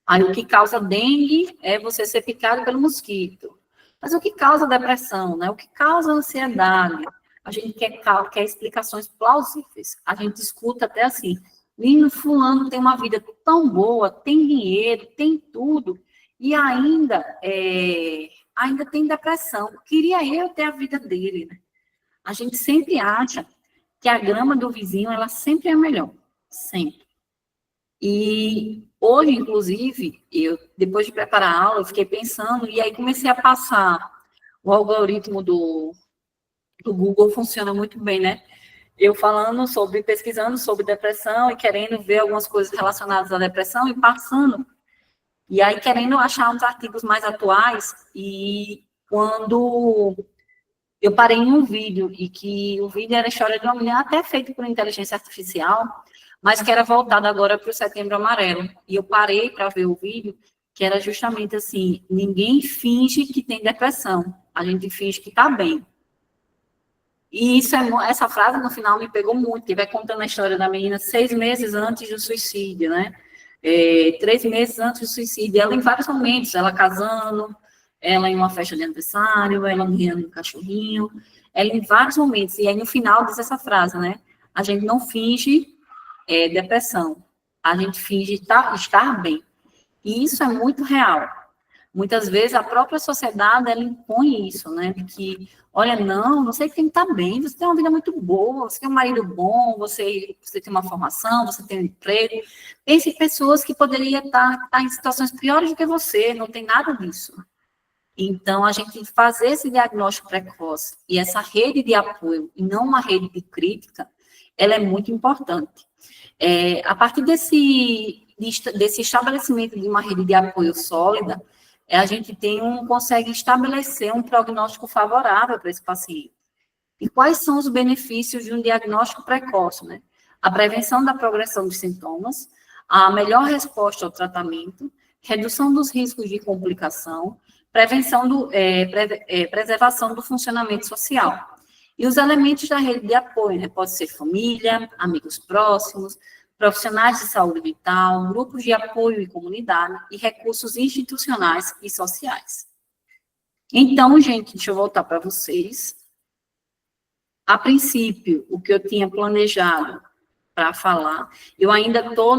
Aí, o que causa dengue é você ser picado pelo mosquito. Mas o que causa depressão, né? O que causa ansiedade? A gente quer explicações plausíveis. A gente escuta até assim, menino fulano tem uma vida tão boa, tem dinheiro, tem tudo, e ainda ainda tem depressão. Queria eu ter a vida dele, né? A gente sempre acha que a grama do vizinho, ela sempre é melhor. Sempre. E hoje, inclusive, eu, depois de preparar a aula, eu fiquei pensando, e aí comecei a passar. O algoritmo do Google funciona muito bem, né? Eu falando sobre, pesquisando sobre depressão e querendo ver algumas coisas relacionadas à depressão e passando. E aí querendo achar uns artigos mais atuais. E quando eu parei em um vídeo, e que o vídeo era a história de uma mulher até feita por inteligência artificial, mas que era voltado agora para o Setembro Amarelo. E eu parei para ver o vídeo, que era justamente assim, ninguém finge que tem depressão, a gente finge que está bem. E isso essa frase no final me pegou muito, que vai contando a história da menina 6 meses antes do suicídio, né? 3 meses antes do suicídio, ela em vários momentos, ela casando, ela em uma festa de aniversário, ela ganhando um cachorrinho, ela em vários momentos, e aí no final diz essa frase, né? A gente não finge depressão, a gente finge estar bem. E isso é muito real. Muitas vezes a própria sociedade, ela impõe isso, né? De que, olha, não, você tem que estar bem, você tem uma vida muito boa, você tem um marido bom, você tem uma formação, você tem um emprego. Pense em pessoas que poderiam estar em situações piores do que você, não tem nada disso. Então, a gente tem que fazer esse diagnóstico precoce e essa rede de apoio, e não uma rede de crítica, ela é muito importante. A partir desse estabelecimento de uma rede de apoio sólida, a gente consegue estabelecer um prognóstico favorável para esse paciente. E quais são os benefícios de um diagnóstico precoce, né? A prevenção da progressão dos sintomas, a melhor resposta ao tratamento, redução dos riscos de complicação, preservação do funcionamento social. E os elementos da rede de apoio, né? Pode ser família, amigos próximos, profissionais de saúde mental, grupos de apoio e comunidade e recursos institucionais e sociais. Então, gente, deixa eu voltar para vocês. A princípio, o que eu tinha planejado para falar, eu ainda estou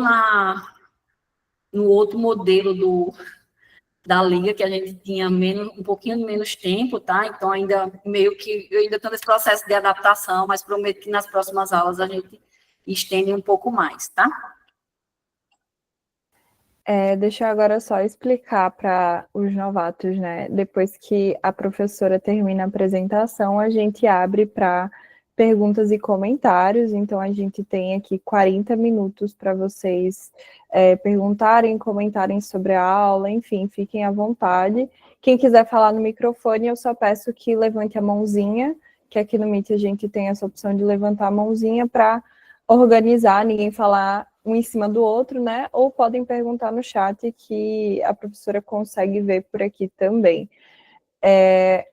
no outro modelo da liga, que a gente tinha um pouquinho menos tempo, tá? Então, ainda meio que, eu ainda estou nesse processo de adaptação, mas prometo que nas próximas aulas a gente estende um pouco mais, tá? Deixa eu agora só explicar para os novatos, né? Depois que a professora termina a apresentação, a gente abre para perguntas e comentários. Então, a gente tem aqui 40 minutos para vocês perguntarem, comentarem sobre a aula, enfim, fiquem à vontade. Quem quiser falar no microfone, eu só peço que levante a mãozinha, que aqui no Meet a gente tem essa opção de levantar a mãozinha para organizar, ninguém falar um em cima do outro, né? Ou podem perguntar no chat que a professora consegue ver por aqui também.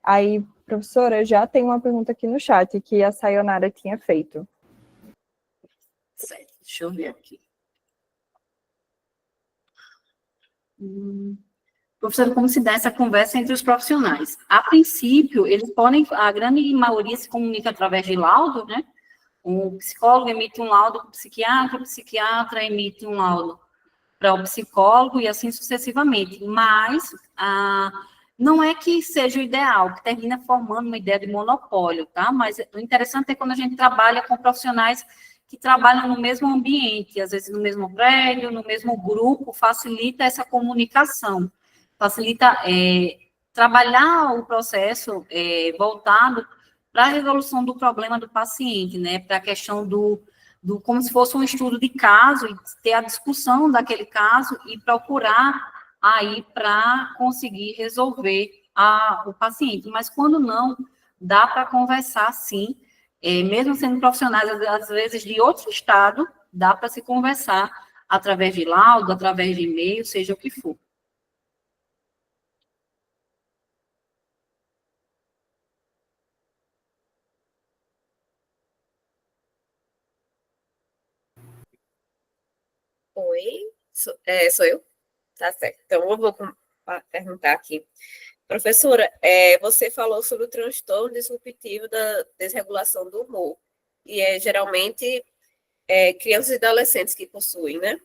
Aí, professora, já tem uma pergunta aqui no chat que a Sayonara tinha feito. Certo, deixa eu ver aqui. Professora, como se dá essa conversa entre os profissionais? A princípio, a grande maioria se comunica através de laudo, né? O psicólogo emite um laudo para o psiquiatra emite um laudo para o psicólogo e assim sucessivamente. Mas não é que seja o ideal, que termina formando uma ideia de monopólio, tá? Mas o interessante é quando a gente trabalha com profissionais que trabalham no mesmo ambiente, às vezes no mesmo prédio, no mesmo grupo, facilita essa comunicação, facilita trabalhar o processo voltado para a resolução do problema do paciente, né, para a questão como se fosse um estudo de caso, e ter a discussão daquele caso e procurar aí para conseguir resolver o paciente. Mas quando não, dá para conversar sim, mesmo sendo profissionais, às vezes de outro estado, dá para se conversar através de laudo, através de e-mail, seja o que for. Oi, sou eu? Tá certo. Então, eu vou perguntar aqui. Professora, você falou sobre o transtorno disruptivo da desregulação do humor, e geralmente crianças e adolescentes que possuem, né?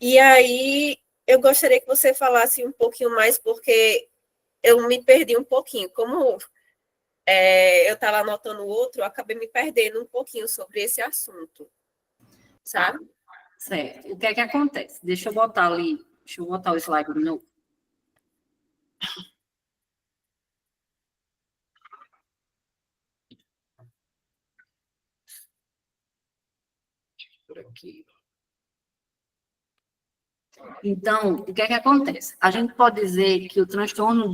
E aí, eu gostaria que você falasse um pouquinho mais, porque eu me perdi um pouquinho. Como eu estava anotando o outro, eu acabei me perdendo um pouquinho sobre esse assunto, sabe? Certo. O que é que acontece? Deixa eu botar o slide de novo. Por aqui. Então, o que é que acontece? A gente pode dizer que o transtorno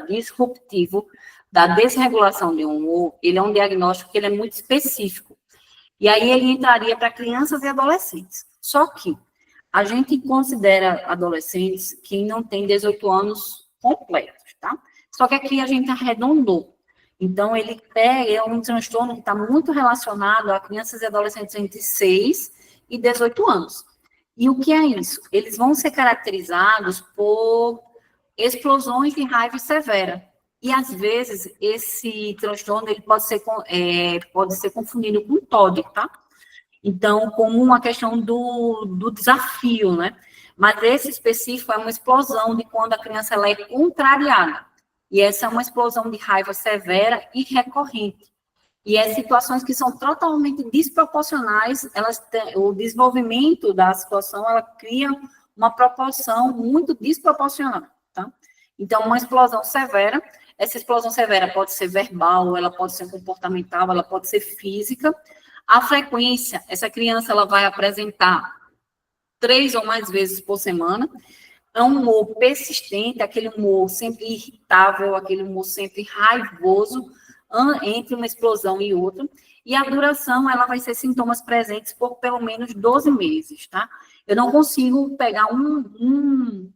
disruptivo da desregulação de humor, ele é um diagnóstico que ele é muito específico. E aí ele entraria para crianças e adolescentes. Só que a gente considera adolescentes que não têm 18 anos completos, tá? Só que aqui a gente arredondou. Então, ele é um transtorno que está muito relacionado a crianças e adolescentes entre 6 e 18 anos. E o que é isso? Eles vão ser caracterizados por explosões de raiva severa. E, às vezes, esse transtorno ele pode ser confundido com TOD, tá? Então, como uma questão do desafio, né? Mas esse específico é uma explosão de quando a criança ela é contrariada. E essa é uma explosão de raiva severa e recorrente. E é situações que são totalmente desproporcionais, o desenvolvimento da situação, ela cria uma proporção muito desproporcional, tá? Então, uma explosão severa, essa explosão severa pode ser verbal, ela pode ser comportamental, ela pode ser física. A frequência, essa criança, ela vai apresentar 3 ou mais vezes por semana. É um humor persistente, aquele humor sempre irritável, aquele humor sempre raivoso, entre uma explosão e outra, e a duração, ela vai ser sintomas presentes por pelo menos 12 meses, tá? Eu não consigo pegar um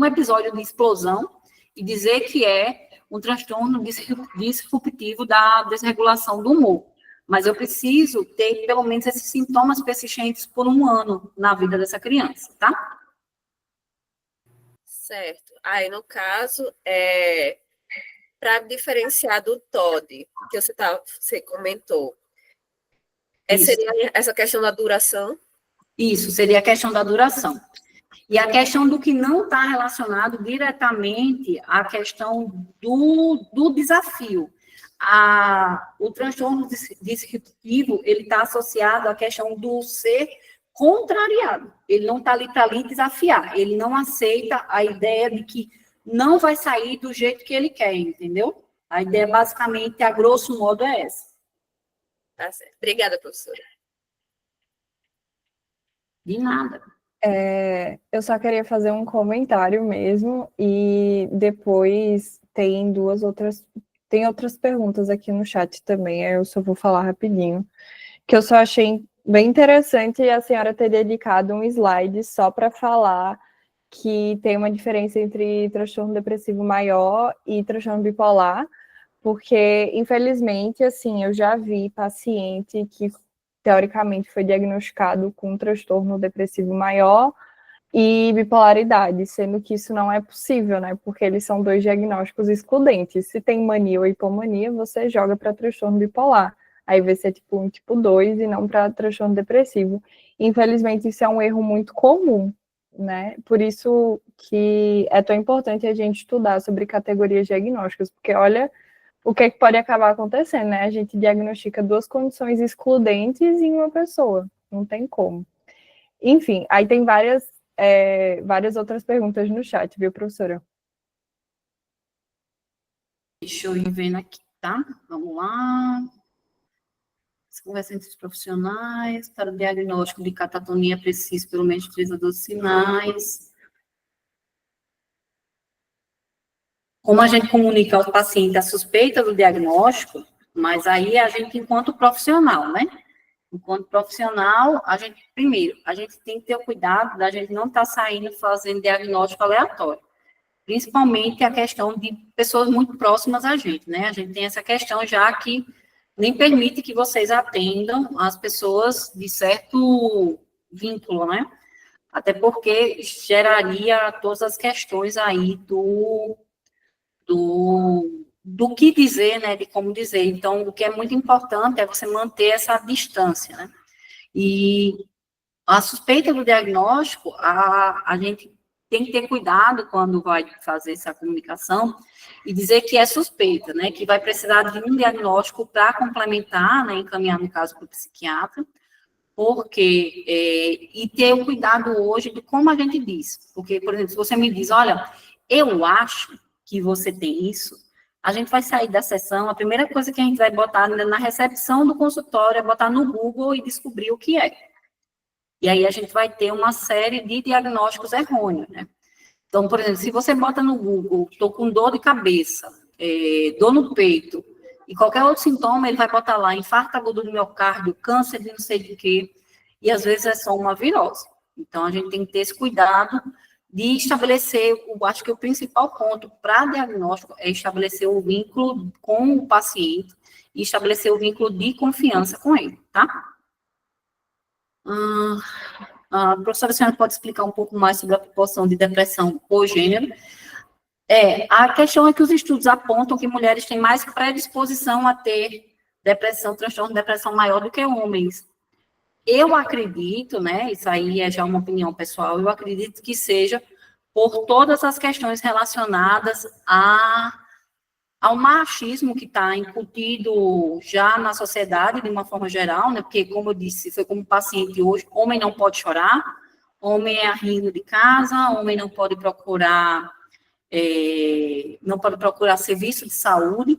episódio de explosão e dizer que é um transtorno disruptivo da desregulação do humor, mas eu preciso ter pelo menos esses sintomas persistentes por 1 ano na vida dessa criança, tá? Certo. Aí, no caso, para diferenciar do TOD, que você comentou, seria essa questão da duração? Isso, seria a questão da duração. E a questão do que não está relacionado diretamente à questão do desafio. O transtorno disruptivo, ele está associado à questão do ser contrariado. Ele não está ali para desafiar. Ele não aceita a ideia de que não vai sair do jeito que ele quer, entendeu? A ideia, basicamente, a grosso modo, é essa. Tá certo. Obrigada, professora. De nada. Eu só queria fazer um comentário mesmo, e depois tem outras perguntas aqui no chat também, eu só vou falar rapidinho, que eu só achei bem interessante a senhora ter dedicado um slide só para falar que tem uma diferença entre transtorno depressivo maior e transtorno bipolar, porque, infelizmente, assim, eu já vi paciente que, teoricamente, foi diagnosticado com um transtorno depressivo maior e bipolaridade, sendo que isso não é possível, né? Porque eles são 2 diagnósticos excludentes. Se tem mania ou hipomania, você joga para transtorno bipolar. Aí vai ser tipo 1, tipo 2 e não para transtorno depressivo. Infelizmente, isso é um erro muito comum, né? Por isso que é tão importante a gente estudar sobre categorias diagnósticas, porque olha o que pode acabar acontecendo, né? A gente diagnostica 2 condições excludentes em uma pessoa. Não tem como. Enfim, aí tem várias outras perguntas no chat, viu, professora? Deixa eu ir vendo aqui, tá? Vamos lá. As conversas entre os profissionais, para o diagnóstico de catatonia, é preciso pelo menos 3 a 12 sinais. Como a gente comunica ao paciente a suspeita do diagnóstico, mas aí a gente, enquanto profissional, né? Enquanto profissional, a gente tem que ter o cuidado da gente não estar saindo fazendo diagnóstico aleatório. Principalmente a questão de pessoas muito próximas a gente, né? A gente tem essa questão já que nem permite que vocês atendam as pessoas de certo vínculo, né? Até porque geraria todas as questões aí do que dizer, né? De como dizer. Então, o que é muito importante é você manter essa distância, né? E a suspeita do diagnóstico, a gente tem que ter cuidado quando vai fazer essa comunicação e dizer que é suspeita, né, que vai precisar de um diagnóstico para complementar, né, encaminhar, no caso, para o psiquiatra, porque, e ter o cuidado hoje de como a gente diz, porque, por exemplo, se você me diz, olha, eu acho que você tem isso, a gente vai sair da sessão, a primeira coisa que a gente vai botar na recepção do consultório é botar no Google e descobrir o que é. E aí a gente vai ter uma série de diagnósticos errôneos, né? Então, por exemplo, se você bota no Google, estou com dor de cabeça, dor no peito, e qualquer outro sintoma, ele vai botar lá infarto agudo do miocárdio, câncer de não sei de quê, e às vezes é só uma virose. Então, a gente tem que ter esse cuidado de estabelecer, acho que o principal ponto para diagnóstico é estabelecer o vínculo com o paciente e estabelecer o vínculo de confiança com ele, tá? Professora, a senhora pode explicar um pouco mais sobre a proporção de depressão por gênero? A questão é que os estudos apontam que mulheres têm mais predisposição a ter depressão, transtorno de depressão maior do que homens. Eu acredito, né, isso aí é já uma opinião pessoal, eu acredito que seja por todas as questões relacionadas ao machismo que está incutido já na sociedade, de uma forma geral, né, porque, como eu disse, foi como paciente hoje, homem não pode chorar, homem é arrimo de casa, homem não pode procurar serviço de saúde,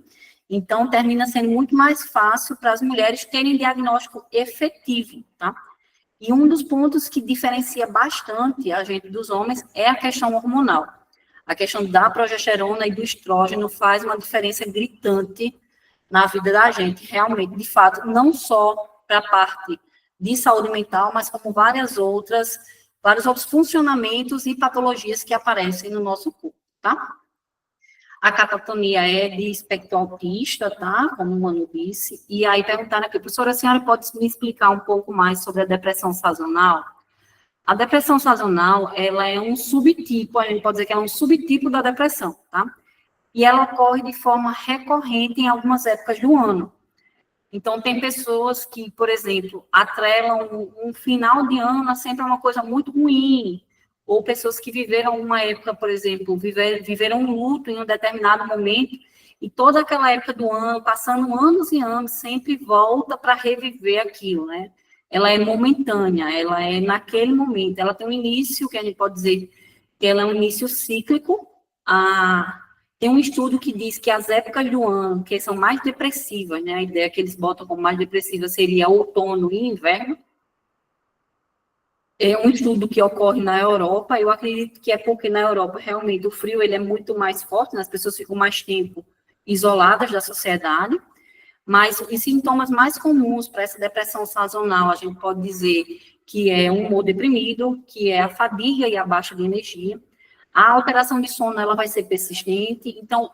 então termina sendo muito mais fácil para as mulheres terem diagnóstico efetivo, tá? E um dos pontos que diferencia bastante a gente dos homens é a questão hormonal. A questão da progesterona e do estrógeno faz uma diferença gritante na vida da gente, realmente, de fato, não só para a parte de saúde mental, mas como vários outros funcionamentos e patologias que aparecem no nosso corpo, tá? A catatonia é de espectro autista, tá? Como o Manu disse. E aí perguntaram aqui, professora, a senhora pode me explicar um pouco mais sobre a depressão sazonal? A depressão sazonal, ela é um subtipo, a gente pode dizer que ela é um subtipo da depressão, tá? E ela ocorre de forma recorrente em algumas épocas do ano. Então, tem pessoas que, por exemplo, atrelam um final de ano a sempre uma coisa muito ruim, ou pessoas que viveram uma época, por exemplo, viveram um luto em um determinado momento, e toda aquela época do ano, passando anos e anos, sempre volta para reviver aquilo, né? Ela é momentânea, ela é naquele momento, ela tem um início, que a gente pode dizer que ela é um início cíclico. Tem um estudo que diz que as épocas do ano que são mais depressivas, né, a ideia que eles botam como mais depressiva seria outono e inverno. É um estudo que ocorre na Europa, eu acredito que é porque na Europa realmente o frio ele é muito mais forte, né, as pessoas ficam mais tempo isoladas da sociedade, mas os sintomas mais comuns para essa depressão sazonal, a gente pode dizer que é um humor deprimido, que é a fadiga e a baixa de energia. A alteração de sono, ela vai ser persistente, então,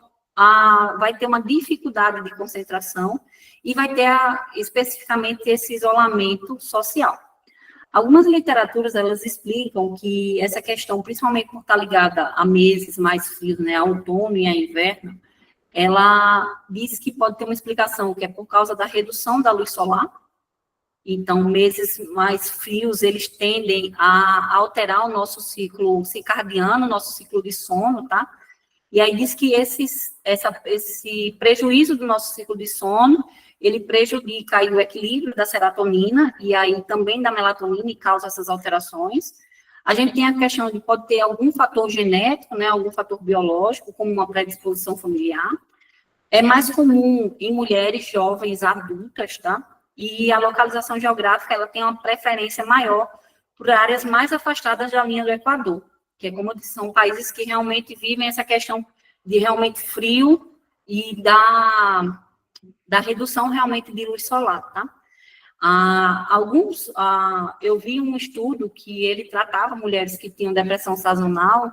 vai ter uma dificuldade de concentração e vai ter, especificamente, esse isolamento social. Algumas literaturas, elas explicam que essa questão, principalmente por estar ligada a meses mais frios, né, a outono e a inverno, ela diz que pode ter uma explicação, que é por causa da redução da luz solar. Então, meses mais frios, eles tendem a alterar o nosso ciclo circadiano, nosso ciclo de sono, tá? E aí diz que esse prejuízo do nosso ciclo de sono, ele prejudica aí o equilíbrio da serotonina e aí também da melatonina e causa essas alterações. A gente tem a questão de pode ter algum fator genético, né, algum fator biológico, como uma predisposição familiar. É mais comum em mulheres jovens adultas, tá? E a localização geográfica, ela tem uma preferência maior por áreas mais afastadas da linha do Equador, que é como eu disse, são países que realmente vivem essa questão de realmente frio e da redução realmente de luz solar, tá? Eu vi um estudo que ele tratava mulheres que tinham depressão sazonal,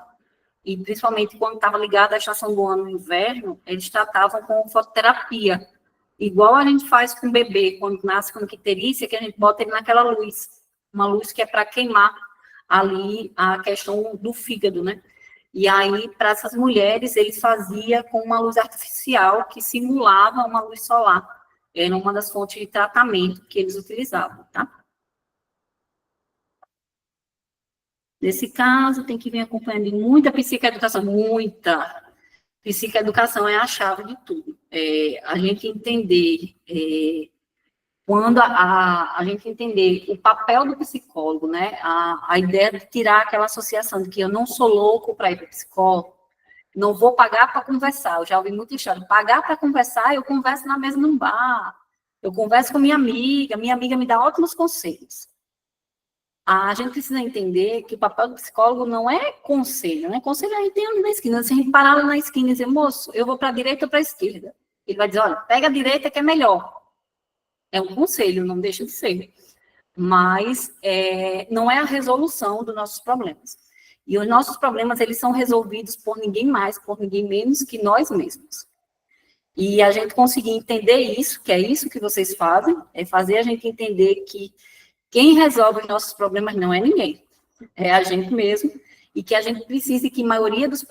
e principalmente quando estava ligada à estação do ano, no inverno, eles tratavam com fototerapia, igual a gente faz com o bebê, quando nasce com icterícia, que a gente bota ele naquela luz, uma luz que é para queimar ali a questão do fígado, né? E aí, para essas mulheres, eles faziam com uma luz artificial que simulava uma luz solar. Era uma das fontes de tratamento que eles utilizavam, tá? Nesse caso, tem que vir acompanhando muita psicoeducação, muita. Psicoeducação é a chave de tudo. A gente entender, quando a gente entender o papel do psicólogo, né? A ideia de tirar aquela associação de que eu não sou louco para ir para o psicólogo, não vou pagar para conversar. Eu já ouvi muita história. Pagar para conversar, eu converso na mesa num bar, eu converso com minha amiga me dá ótimos conselhos. A gente precisa entender que o papel do psicólogo não é conselho, né? Conselho a gente tem ali na esquina. Se a gente parar lá na esquina e dizer, moço, eu vou para a direita ou para a esquerda? Ele vai dizer, olha, pega a direita que é melhor. É um conselho, não deixa de ser. Mas não é a resolução dos nossos problemas. E os nossos problemas, eles são resolvidos por ninguém mais, por ninguém menos que nós mesmos. E a gente conseguir entender isso, que é isso que vocês fazem, é fazer a gente entender que quem resolve os nossos problemas não é ninguém, é a gente mesmo, e que a gente precisa que a maioria dos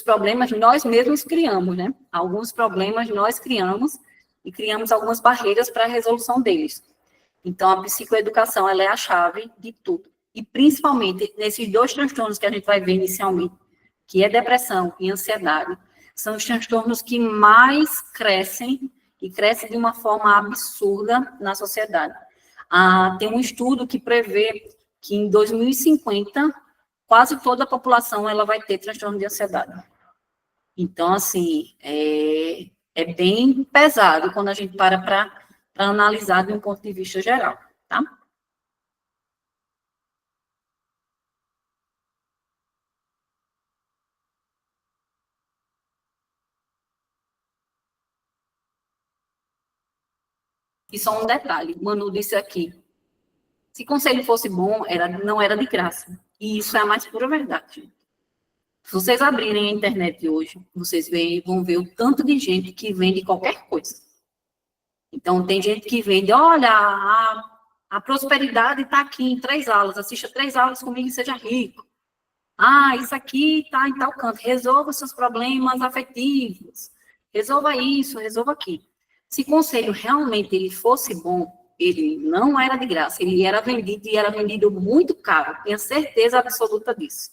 problemas nós mesmos criamos, né? Alguns problemas nós criamos e criamos algumas barreiras para a resolução deles. Então, a psicoeducação, ela é a chave de tudo. E, principalmente, nesses 2 transtornos que a gente vai ver inicialmente, que é depressão e ansiedade, são os transtornos que mais crescem e cresce de uma forma absurda na sociedade. Tem um estudo que prevê que em 2050, quase toda a população ela vai ter transtorno de ansiedade. Então, assim, é bem pesado quando a gente para analisar de um ponto de vista geral, tá? E só um detalhe, o Manu disse aqui, se conselho fosse bom, não era de graça. E isso é a mais pura verdade. Se vocês abrirem a internet hoje, vocês vão ver o tanto de gente que vende qualquer coisa. Então, tem gente que vende, olha, a prosperidade está aqui em 3 aulas, assista 3 aulas comigo e seja rico. Isso aqui está em tal canto, resolva seus problemas afetivos, resolva isso, resolva aquilo. Se o conselho realmente ele fosse bom, ele não era de graça, ele era vendido e era vendido muito caro, tenho certeza absoluta disso.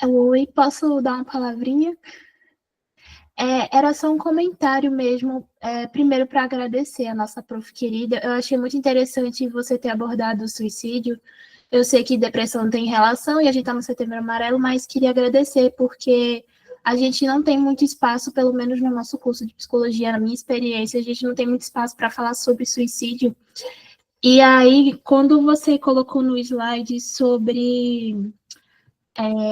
Oi, posso dar uma palavrinha? Era só um comentário mesmo, primeiro para agradecer a nossa prof querida. Eu achei muito interessante você ter abordado o suicídio. Eu sei que depressão tem relação e a gente está no Setembro Amarelo, mas queria agradecer porque a gente não tem muito espaço, pelo menos no nosso curso de psicologia, na minha experiência, a gente não tem muito espaço para falar sobre suicídio. E aí, quando você colocou no slide sobre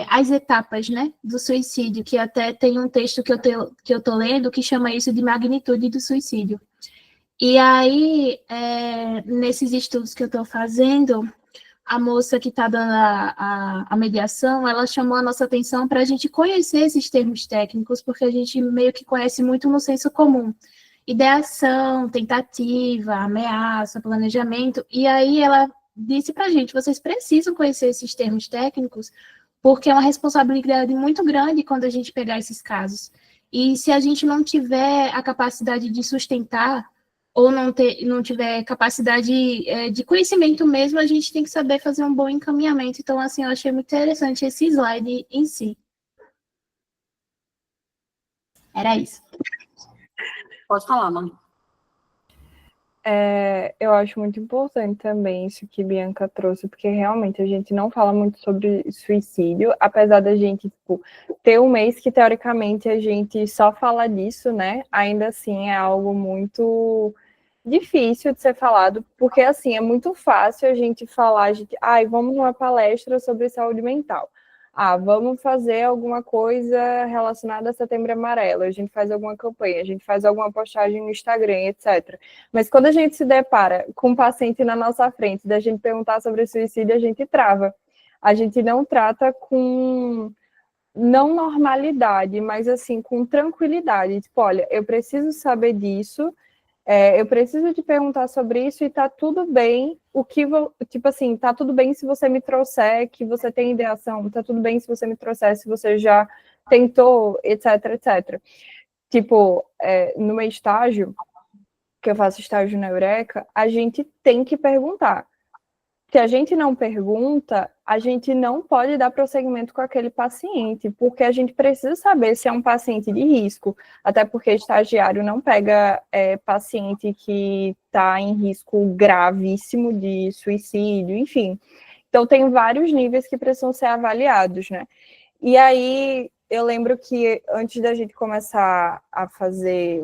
as etapas, né, do suicídio, que até tem um texto que eu tô lendo que chama isso de magnitude do suicídio. E aí, nesses estudos que eu estou fazendo, a moça que está dando a mediação, ela chamou a nossa atenção para a gente conhecer esses termos técnicos, porque a gente meio que conhece muito no senso comum. Ideação, tentativa, ameaça, planejamento, e aí ela disse para a gente, vocês precisam conhecer esses termos técnicos, porque é uma responsabilidade muito grande quando a gente pegar esses casos. E se a gente não tiver a capacidade de sustentar, ou não tiver capacidade de conhecimento mesmo, a gente tem que saber fazer um bom encaminhamento. Então, assim, eu achei muito interessante esse slide em si. Era isso. Pode falar, mãe. Eu acho muito importante também isso que Bianca trouxe, porque realmente a gente não fala muito sobre suicídio, apesar da gente ter um mês que, teoricamente, a gente só fala disso, né? Ainda assim, é algo muito difícil de ser falado, porque, assim, é muito fácil a gente falar, vamos numa palestra sobre saúde mental. Vamos fazer alguma coisa relacionada a Setembro Amarelo, a gente faz alguma campanha, a gente faz alguma postagem no Instagram, etc. Mas quando a gente se depara com um paciente na nossa frente, da gente perguntar sobre suicídio, a gente trava. A gente não trata com, não normalidade, mas assim, com tranquilidade. Tipo, olha, eu preciso saber disso, eu preciso te perguntar sobre isso e tá tudo bem, tá tudo bem se você me trouxer que você tem ideação, tá tudo bem se você me trouxer se você já tentou, etc, etc. Tipo, no meu estágio, que eu faço estágio na Eureka, a gente tem que perguntar. Se a gente não pergunta, a gente não pode dar prosseguimento com aquele paciente, porque a gente precisa saber se é um paciente de risco, até porque estagiário não pega paciente que está em risco gravíssimo de suicídio, enfim. Então, tem vários níveis que precisam ser avaliados, né? E aí, eu lembro que antes da gente começar a fazer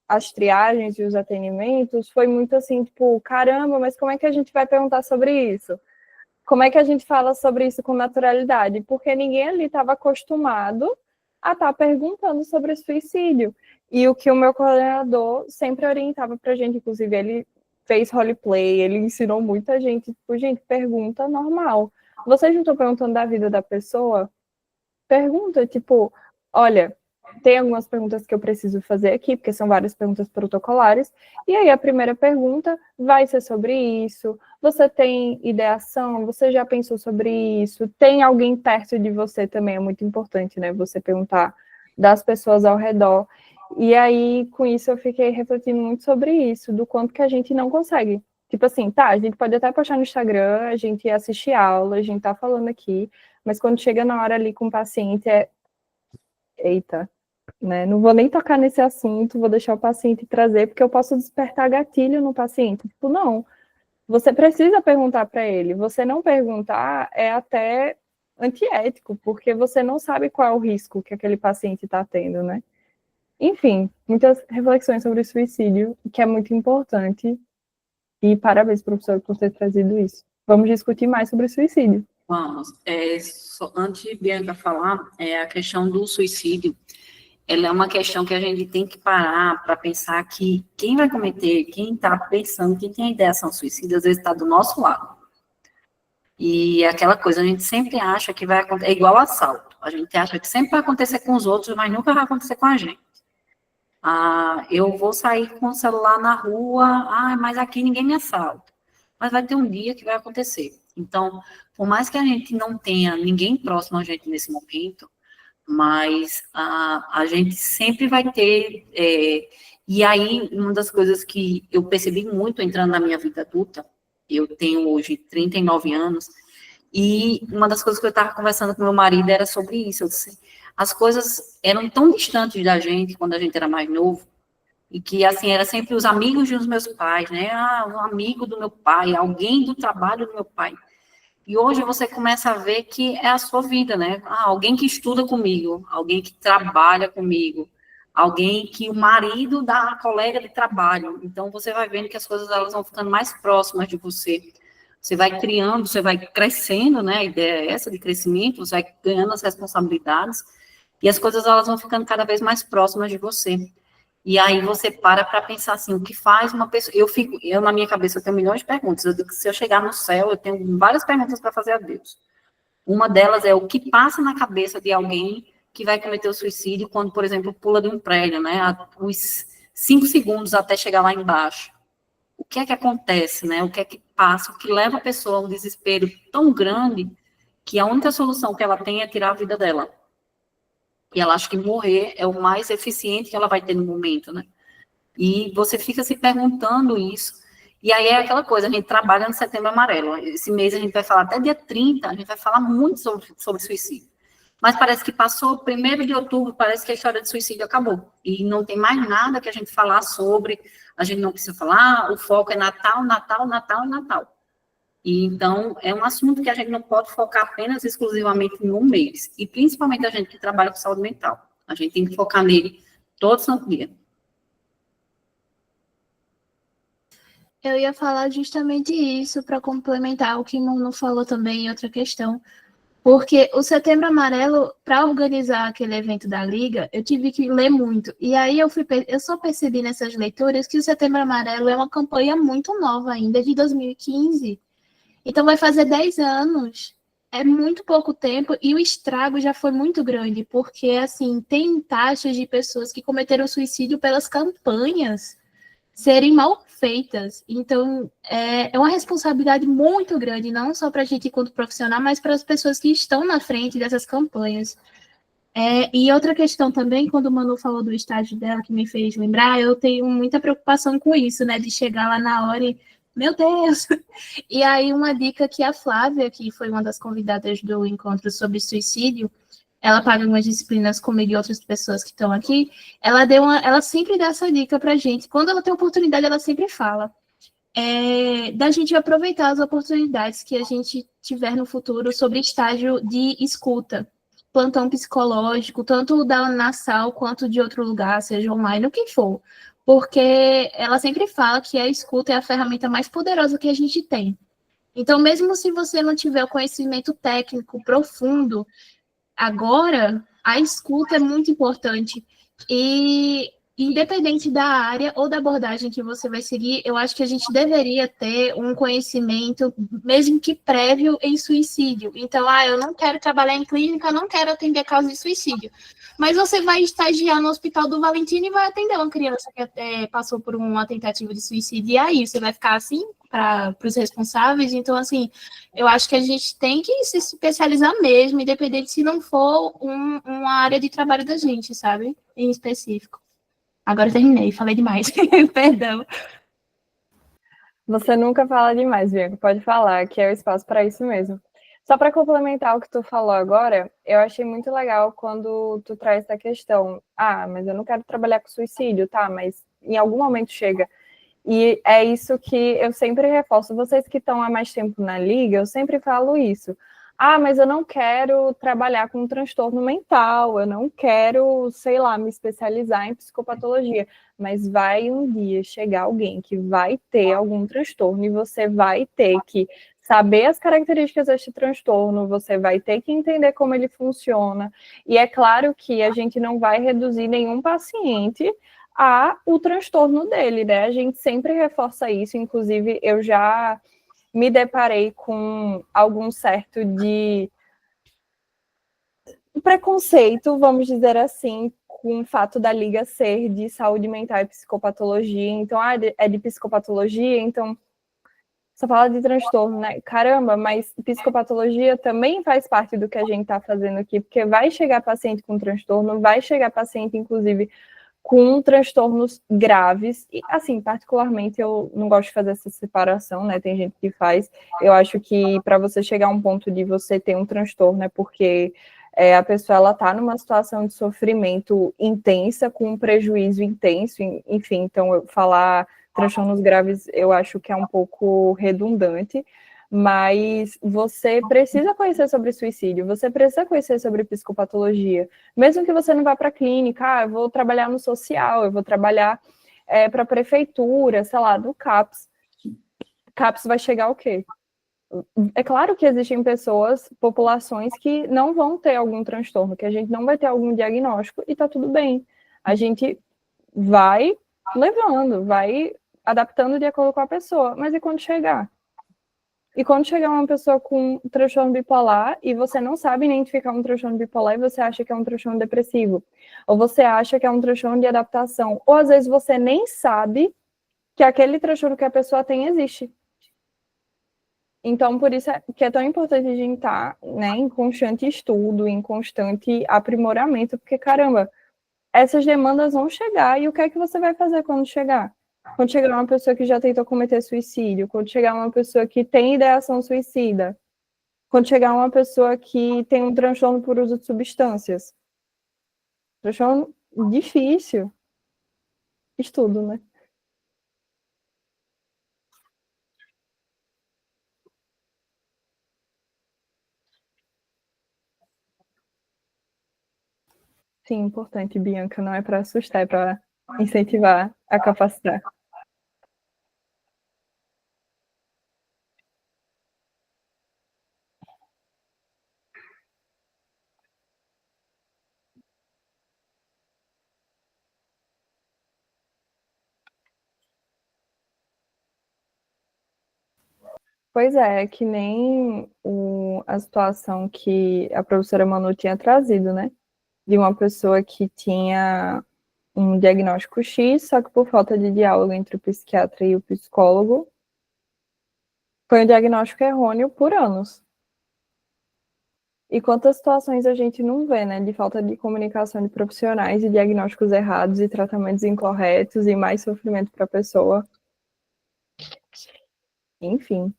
as triagens e os atendimentos, foi muito assim, tipo, caramba, mas como é que a gente vai perguntar sobre isso? Como é que a gente fala sobre isso com naturalidade? Porque ninguém ali estava acostumado a estar perguntando sobre suicídio. E o que o meu coordenador sempre orientava para a gente, inclusive ele fez roleplay, ele ensinou muita gente, tipo, gente, pergunta normal. Vocês não estão perguntando da vida da pessoa? Pergunta, tipo, olha, tem algumas perguntas que eu preciso fazer aqui, porque são várias perguntas protocolares, e aí a primeira pergunta vai ser sobre isso, você tem ideação, você já pensou sobre isso, tem alguém perto de você também, é muito importante, né, você perguntar das pessoas ao redor, e aí, com isso, eu fiquei refletindo muito sobre isso, do quanto que a gente não consegue. Tipo assim, tá, a gente pode até postar no Instagram, a gente assistir aula, a gente tá falando aqui, mas quando chega na hora ali com o paciente, eita, né? Não vou nem tocar nesse assunto, vou deixar o paciente trazer, porque eu posso despertar gatilho no paciente. Tipo, não, você precisa perguntar para ele. Você não perguntar é até antiético, porque você não sabe qual é o risco que aquele paciente está tendo, né? Enfim, muitas reflexões sobre o suicídio, que é muito importante. E parabéns, professor, por ter trazido isso. Vamos discutir mais sobre o suicídio. Vamos. Antes de Bianca falar, a questão do suicídio, ela é uma questão que a gente tem que parar para pensar que quem vai cometer, quem está pensando, quem tem a ideação suicida, às vezes está do nosso lado. E aquela coisa, a gente sempre acha que vai acontecer, é igual assalto. A gente acha que sempre vai acontecer com os outros, mas nunca vai acontecer com a gente. Eu vou sair com o celular na rua, mas aqui ninguém me assalta. Mas vai ter um dia que vai acontecer. Então, por mais que a gente não tenha ninguém próximo a gente nesse momento, mas a gente sempre vai ter. E aí, uma das coisas que eu percebi muito entrando na minha vida adulta, eu tenho hoje 39 anos, e uma das coisas que eu estava conversando com meu marido era sobre isso. Eu disse, as coisas eram tão distantes da gente quando a gente era mais novo, e que, assim, era sempre os amigos dos meus pais, né? Um amigo do meu pai, alguém do trabalho do meu pai. E hoje você começa a ver que é a sua vida, né? Alguém que estuda comigo, alguém que trabalha comigo, alguém que o marido da colega de trabalho. Então, você vai vendo que as coisas elas vão ficando mais próximas de você. Você vai criando, você vai crescendo, né? A ideia é essa de crescimento, você vai ganhando as responsabilidades e as coisas elas vão ficando cada vez mais próximas de você. E aí você para pensar assim, o que faz uma pessoa... Eu na minha cabeça, eu tenho milhões de perguntas. Eu digo que se eu chegar no céu, eu tenho várias perguntas para fazer a Deus. Uma delas é o que passa na cabeça de alguém que vai cometer o suicídio quando, por exemplo, pula de um prédio, né? Os 5 segundos até chegar lá embaixo. O que é que acontece, né? O que é que passa, o que leva a pessoa a um desespero tão grande que a única solução que ela tem é tirar a vida dela. E ela acha que morrer é o mais eficiente que ela vai ter no momento, né? E você fica se perguntando isso. E aí é aquela coisa, a gente trabalha no Setembro Amarelo. Esse mês a gente vai falar até dia 30, a gente vai falar muito sobre suicídio. Mas parece que passou 1º de outubro, parece que a história de suicídio acabou. E não tem mais nada que a gente falar sobre, a gente não precisa falar, o foco é Natal, Natal, Natal e Natal. E, então, é um assunto que a gente não pode focar apenas exclusivamente num mês. E principalmente a gente que trabalha com saúde mental. A gente tem que focar nele todo santo dia. Eu ia falar justamente isso para complementar o que não falou também em outra questão. Porque o Setembro Amarelo, para organizar aquele evento da Liga, eu tive que ler muito. E aí eu só percebi nessas leituras que o Setembro Amarelo é uma campanha muito nova ainda, de 2015. Então vai fazer 10 anos. É muito pouco tempo e o estrago já foi muito grande, porque assim, tem taxas de pessoas que cometeram suicídio pelas campanhas serem mal feitas. Então, é uma responsabilidade muito grande, não só para a gente enquanto profissional, mas para as pessoas que estão na frente dessas campanhas. E outra questão também, quando o Manu falou do estágio dela, que me fez lembrar, eu tenho muita preocupação com isso, né? De chegar lá na hora e, meu Deus! E aí, uma dica que a Flávia, que foi uma das convidadas do encontro sobre suicídio, ela paga algumas disciplinas comigo e outras pessoas que estão aqui, ela sempre dá essa dica pra gente. Quando ela tem oportunidade, ela sempre fala. Da gente aproveitar as oportunidades que a gente tiver no futuro sobre estágio de escuta, plantão psicológico, tanto da Nassau quanto de outro lugar, seja online, o que for. Porque ela sempre fala que a escuta é a ferramenta mais poderosa que a gente tem. Então, mesmo se você não tiver o conhecimento técnico profundo, agora a escuta é muito importante. E independente da área ou da abordagem que você vai seguir, eu acho que a gente deveria ter um conhecimento, mesmo que prévio, em suicídio. Então, eu não quero trabalhar em clínica, não quero atender casos de suicídio. Mas você vai estagiar no Hospital do Valentino e vai atender uma criança que passou por uma tentativa de suicídio. E aí, você vai ficar assim para os responsáveis? Então, assim, eu acho que a gente tem que se especializar mesmo, independente se não for uma área de trabalho da gente, sabe? Em específico. Agora eu terminei, falei demais. Perdão. Você nunca fala demais, Bianca. Pode falar, que é o espaço para isso mesmo. Só para complementar o que tu falou agora, eu achei muito legal quando tu traz essa questão. Mas eu não quero trabalhar com suicídio, tá? Mas em algum momento chega. E é isso que eu sempre reforço. Vocês que estão há mais tempo na liga, eu sempre falo isso. Mas eu não quero trabalhar com transtorno mental, eu não quero, sei lá, me especializar em psicopatologia. Mas vai um dia chegar alguém que vai ter algum transtorno e você vai ter que saber as características deste transtorno, você vai ter que entender como ele funciona. E é claro que a gente não vai reduzir nenhum paciente o transtorno dele, né? A gente sempre reforça isso, inclusive eu já me deparei com algum certo de preconceito, vamos dizer assim, com o fato da liga ser de saúde mental e psicopatologia, então, é de psicopatologia, então só fala de transtorno, né? Caramba, mas psicopatologia também faz parte do que a gente está fazendo aqui, porque vai chegar paciente com transtorno, vai chegar paciente, inclusive, com transtornos graves, e assim, particularmente eu não gosto de fazer essa separação, né, tem gente que faz, eu acho que para você chegar a um ponto de você ter um transtorno é porque a pessoa, ela tá numa situação de sofrimento intensa, com um prejuízo intenso, enfim, então eu falar transtornos graves eu acho que é um pouco redundante, mas você precisa conhecer sobre suicídio, você precisa conhecer sobre psicopatologia, mesmo que você não vá para a clínica, eu vou trabalhar no social, eu vou trabalhar para a prefeitura, sei lá, do CAPS. CAPS vai chegar o quê? É claro que existem populações que não vão ter algum transtorno, que a gente não vai ter algum diagnóstico e tá tudo bem. A gente vai levando, vai adaptando de acordo com a pessoa, mas e quando chegar? E quando chegar uma pessoa com transtorno bipolar e você não sabe identificar um transtorno bipolar e você acha que é um transtorno depressivo, ou você acha que é um transtorno de adaptação, ou às vezes você nem sabe que aquele transtorno que a pessoa tem existe. Então, por isso que é tão importante a gente estar, né, em constante estudo, em constante aprimoramento, porque, caramba, essas demandas vão chegar e o que é que você vai fazer quando chegar? Quando chegar uma pessoa que já tentou cometer suicídio, quando chegar uma pessoa que tem ideação suicida, quando chegar uma pessoa que tem um transtorno por uso de substâncias. Transtorno difícil. Estudo, né? Sim, importante, Bianca. Não é para assustar, é para incentivar a capacitar. Pois é, que nem a situação que a professora Manu tinha trazido, né? De uma pessoa que tinha um diagnóstico X, só que por falta de diálogo entre o psiquiatra e o psicólogo, foi um diagnóstico errôneo por anos. E quantas situações a gente não vê, né, de falta de comunicação de profissionais e diagnósticos errados e tratamentos incorretos e mais sofrimento para a pessoa. Enfim.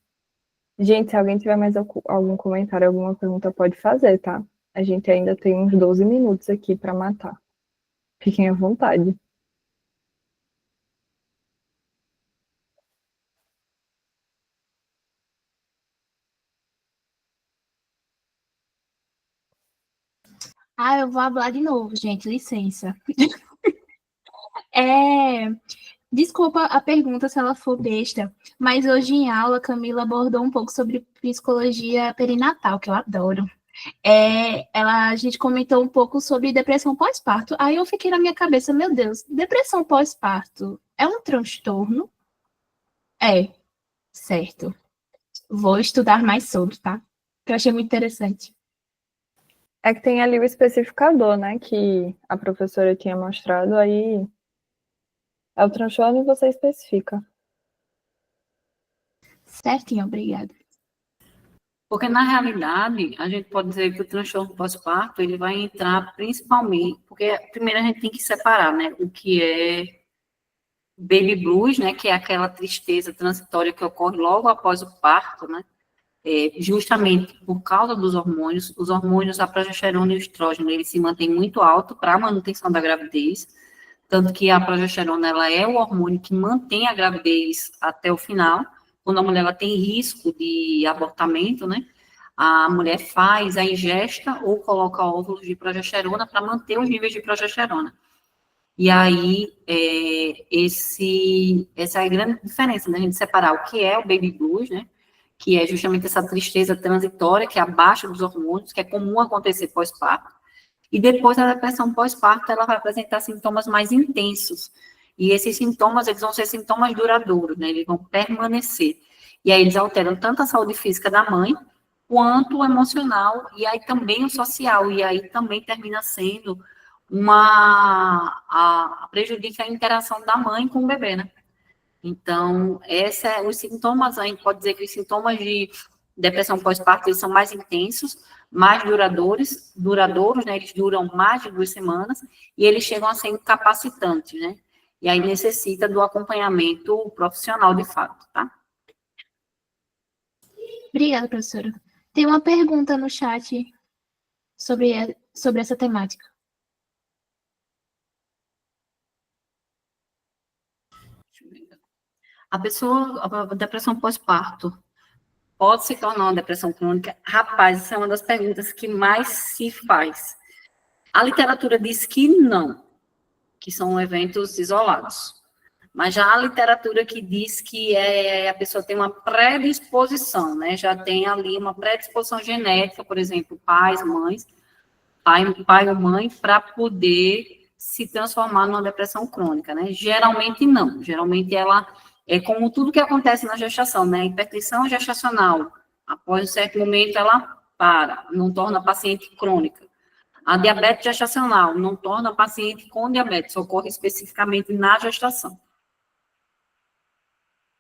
Gente, se alguém tiver mais algum comentário, alguma pergunta, pode fazer, tá? A gente ainda tem uns 12 minutos aqui para matar. Fiquem à vontade. Ah, eu vou falar de novo, gente, licença. É, desculpa a pergunta se ela for besta, mas hoje em aula a Camila abordou um pouco sobre psicologia perinatal, que eu adoro. A gente comentou um pouco sobre depressão pós-parto. Aí eu fiquei na minha cabeça, meu Deus, depressão pós-parto é um transtorno? É, certo. Vou estudar mais sobre, tá? Que eu achei muito interessante. É que tem ali o especificador, né, que a professora tinha mostrado, aí é o transtorno e você especifica. Certinho, obrigada. Porque, na realidade, a gente pode dizer que o transtorno pós-parto, ele vai entrar principalmente, porque primeiro a gente tem que separar, né, o que é baby blues, né, que é aquela tristeza transitória que ocorre logo após o parto, né, justamente por causa dos hormônios. Os hormônios, a progesterona e o estrógeno, eles se mantêm muito alto para a manutenção da gravidez, tanto que a progesterona, ela é o hormônio que mantém a gravidez até o final. Quando a mulher ela tem risco de abortamento, né, a mulher faz a ingesta ou coloca óvulos de progesterona para manter os níveis de progesterona. E aí, essa é a grande diferença, né, a gente separar o que é o baby blues, né, que é justamente essa tristeza transitória, que é abaixo dos hormônios, que é comum acontecer pós-parto, e depois a depressão pós-parto, ela vai apresentar sintomas mais intensos, e esses sintomas, eles vão ser sintomas duradouros, né, eles vão permanecer, e aí eles alteram tanto a saúde física da mãe, quanto o emocional, e aí também o social, e aí também termina sendo prejudica a interação da mãe com o bebê, né? Então, os sintomas, a gente pode dizer que os sintomas de depressão pós-parto, eles são mais intensos, mais duradouros, né? Eles duram mais de 2 semanas, e eles chegam a ser incapacitantes, né? E aí necessita do acompanhamento profissional, de fato, tá? Obrigada, professora. Tem uma pergunta no chat sobre essa temática. A depressão pós-parto pode se tornar uma depressão crônica? Rapaz, essa é uma das perguntas que mais se faz. A literatura diz que não, que são eventos isolados. Mas já há literatura que diz que a pessoa tem uma predisposição, né? Já tem ali uma predisposição genética, por exemplo, pais, mães, pai ou mãe, para poder se transformar numa depressão crônica, né? Geralmente não. Geralmente ela é como tudo que acontece na gestação, né? Hipertensão gestacional, após um certo momento ela para, não torna a paciente crônica. A diabetes gestacional não torna a paciente com diabetes, ocorre especificamente na gestação.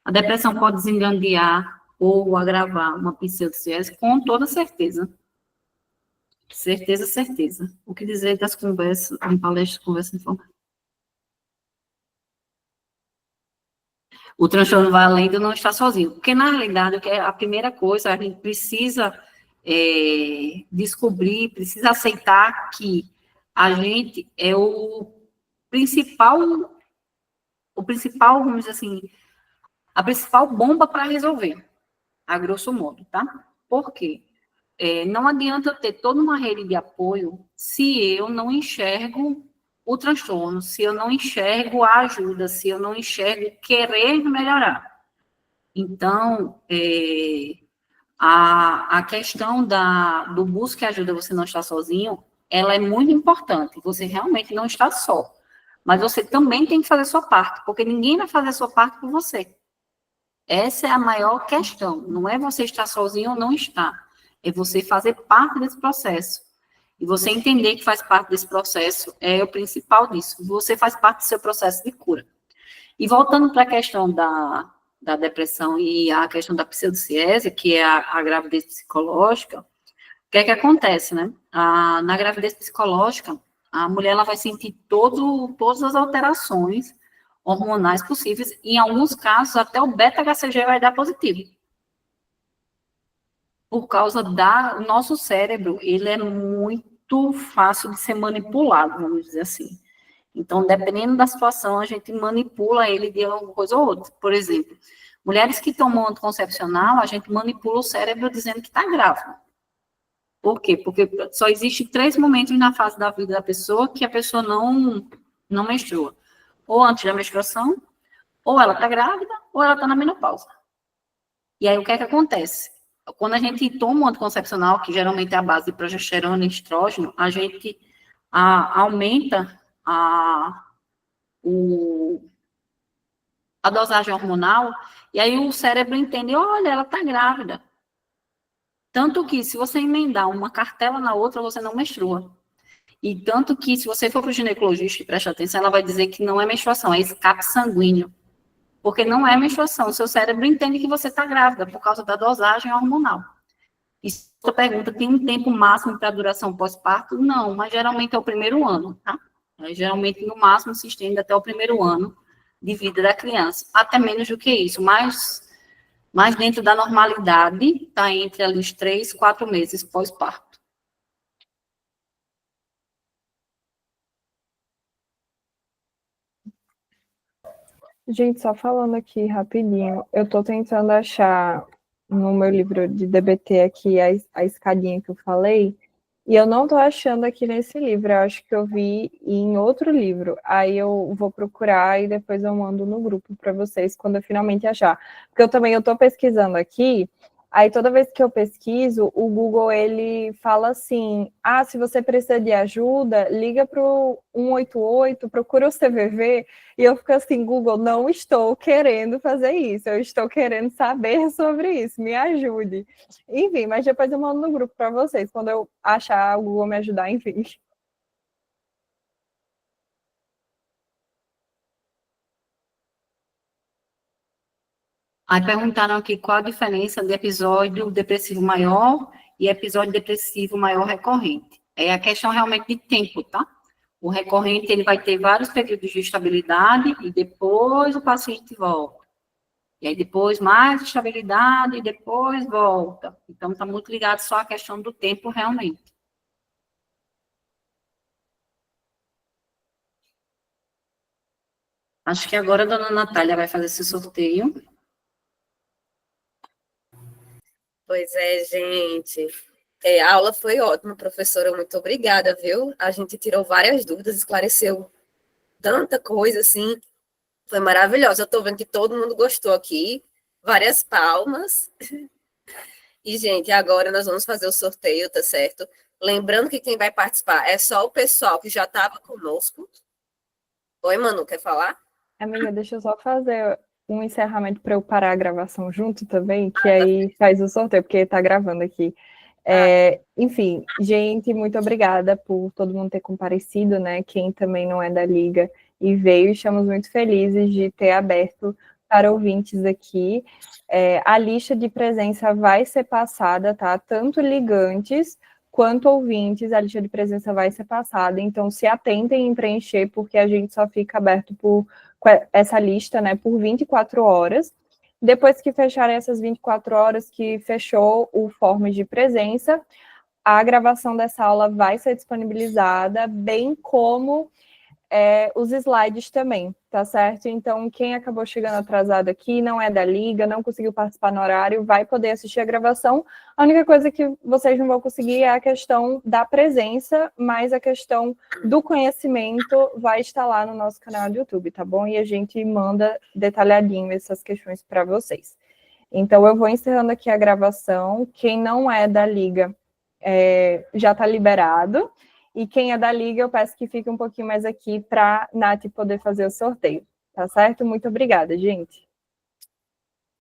A depressão pode desencadear ou agravar uma pseudociese com toda certeza. Certeza, certeza. O que dizer das conversas, em palestras, conversas informais? O transtorno vai além de não estar sozinho. Porque, na realidade, a primeira coisa, a gente precisa descobrir, precisa aceitar que a gente é o principal, vamos dizer assim, a principal bomba para resolver, a grosso modo, tá? Por quê? Não adianta eu ter toda uma rede de apoio se eu não enxergo o transtorno, se eu não enxergo a ajuda, se eu não enxergo querer melhorar. Então, a questão do busca e ajuda, você não está sozinho, ela é muito importante, você realmente não está só. Mas você também tem que fazer a sua parte, porque ninguém vai fazer a sua parte por você. Essa é a maior questão, não é você estar sozinho ou não estar, é você fazer parte desse processo. E você entender que faz parte desse processo é o principal disso. Você faz parte do seu processo de cura. E voltando para a questão da depressão e a questão da pseudociese, que é a gravidez psicológica, que é que acontece, né? Na gravidez psicológica, a mulher ela vai sentir todas as alterações hormonais possíveis, e em alguns casos até o beta-HCG vai dar positivo. Por causa o nosso cérebro, ele é muito fácil de ser manipulado, vamos dizer assim. Então, dependendo da situação, a gente manipula ele de alguma coisa ou outra. Por exemplo, mulheres que tomam anticoncepcional, a gente manipula o cérebro dizendo que está grávida. Por quê? Porque só existe 3 momentos na fase da vida da pessoa que a pessoa não menstrua. Ou antes da menstruação, ou ela está grávida, ou ela está na menopausa. E aí, o que é que acontece? Quando a gente toma um anticoncepcional, que geralmente é a base de progesterona e estrógeno, a gente aumenta a dosagem hormonal, e aí o cérebro entende, olha, ela está grávida. Tanto que, se você emendar uma cartela na outra, você não menstrua. E tanto que, se você for para o ginecologista e preste atenção, ela vai dizer que não é menstruação, é escape sanguíneo. Porque não é menstruação, o seu cérebro entende que você está grávida, por causa da dosagem hormonal. E se você pergunta, tem um tempo máximo para duração pós-parto? Não, mas geralmente é o primeiro ano, tá? Geralmente, no máximo, se estende até o primeiro ano de vida da criança. Até menos do que isso, mas dentro da normalidade, está entre ali os 3, 4 meses pós-parto. Gente, só falando aqui rapidinho, eu estou tentando achar no meu livro de DBT aqui a escadinha que eu falei, e eu não estou achando aqui nesse livro, eu acho que eu vi em outro livro. Aí eu vou procurar e depois eu mando no grupo para vocês quando eu finalmente achar. Porque eu estou pesquisando aqui, aí toda vez que eu pesquiso, o Google ele fala assim, se você precisa de ajuda, liga para o 188, procura o CVV, e eu fico assim, Google, não estou querendo fazer isso, eu estou querendo saber sobre isso, me ajude. Enfim, mas depois eu mando no grupo para vocês, quando eu achar o Google me ajudar, enfim. Aí perguntaram aqui qual a diferença de episódio depressivo maior e episódio depressivo maior recorrente. É a questão realmente de tempo, tá? O recorrente, ele vai ter vários períodos de estabilidade e depois o paciente volta. E aí depois mais estabilidade e depois volta. Então, está muito ligado só à questão do tempo realmente. Acho que agora a dona Natália vai fazer esse sorteio. Pois é, gente. A aula foi ótima, professora. Muito obrigada, viu? A gente tirou várias dúvidas, esclareceu tanta coisa, assim. Foi maravilhosa. Eu estou vendo que todo mundo gostou aqui. Várias palmas. E, gente, agora nós vamos fazer o sorteio, tá certo? Lembrando que quem vai participar é só o pessoal que já estava conosco. Oi, Manu, quer falar? Amiga, deixa eu só fazer um encerramento para eu parar a gravação junto também, que aí faz o sorteio, porque está gravando aqui. Enfim, gente, muito obrigada por todo mundo ter comparecido, né? Quem também não é da Liga e veio, estamos muito felizes de ter aberto para ouvintes aqui. A lista de presença vai ser passada, tá? Tanto ligantes quanto ouvintes, a lista de presença vai ser passada, então se atentem em preencher, porque a gente só fica aberto por essa lista, né, por 24 horas. Depois que fecharem essas 24 horas, que fechou o form de presença, a gravação dessa aula vai ser disponibilizada, bem como os slides também, tá certo? Então, quem acabou chegando atrasado aqui, não é da Liga, não conseguiu participar no horário, vai poder assistir a gravação. A única coisa que vocês não vão conseguir é a questão da presença, mas a questão do conhecimento vai estar lá no nosso canal do YouTube, tá bom? E a gente manda detalhadinho essas questões para vocês. Então, eu vou encerrando aqui a gravação. Quem não é da Liga já está liberado. E quem é da Liga, eu peço que fique um pouquinho mais aqui para a Nath poder fazer o sorteio. Tá certo? Muito obrigada, gente.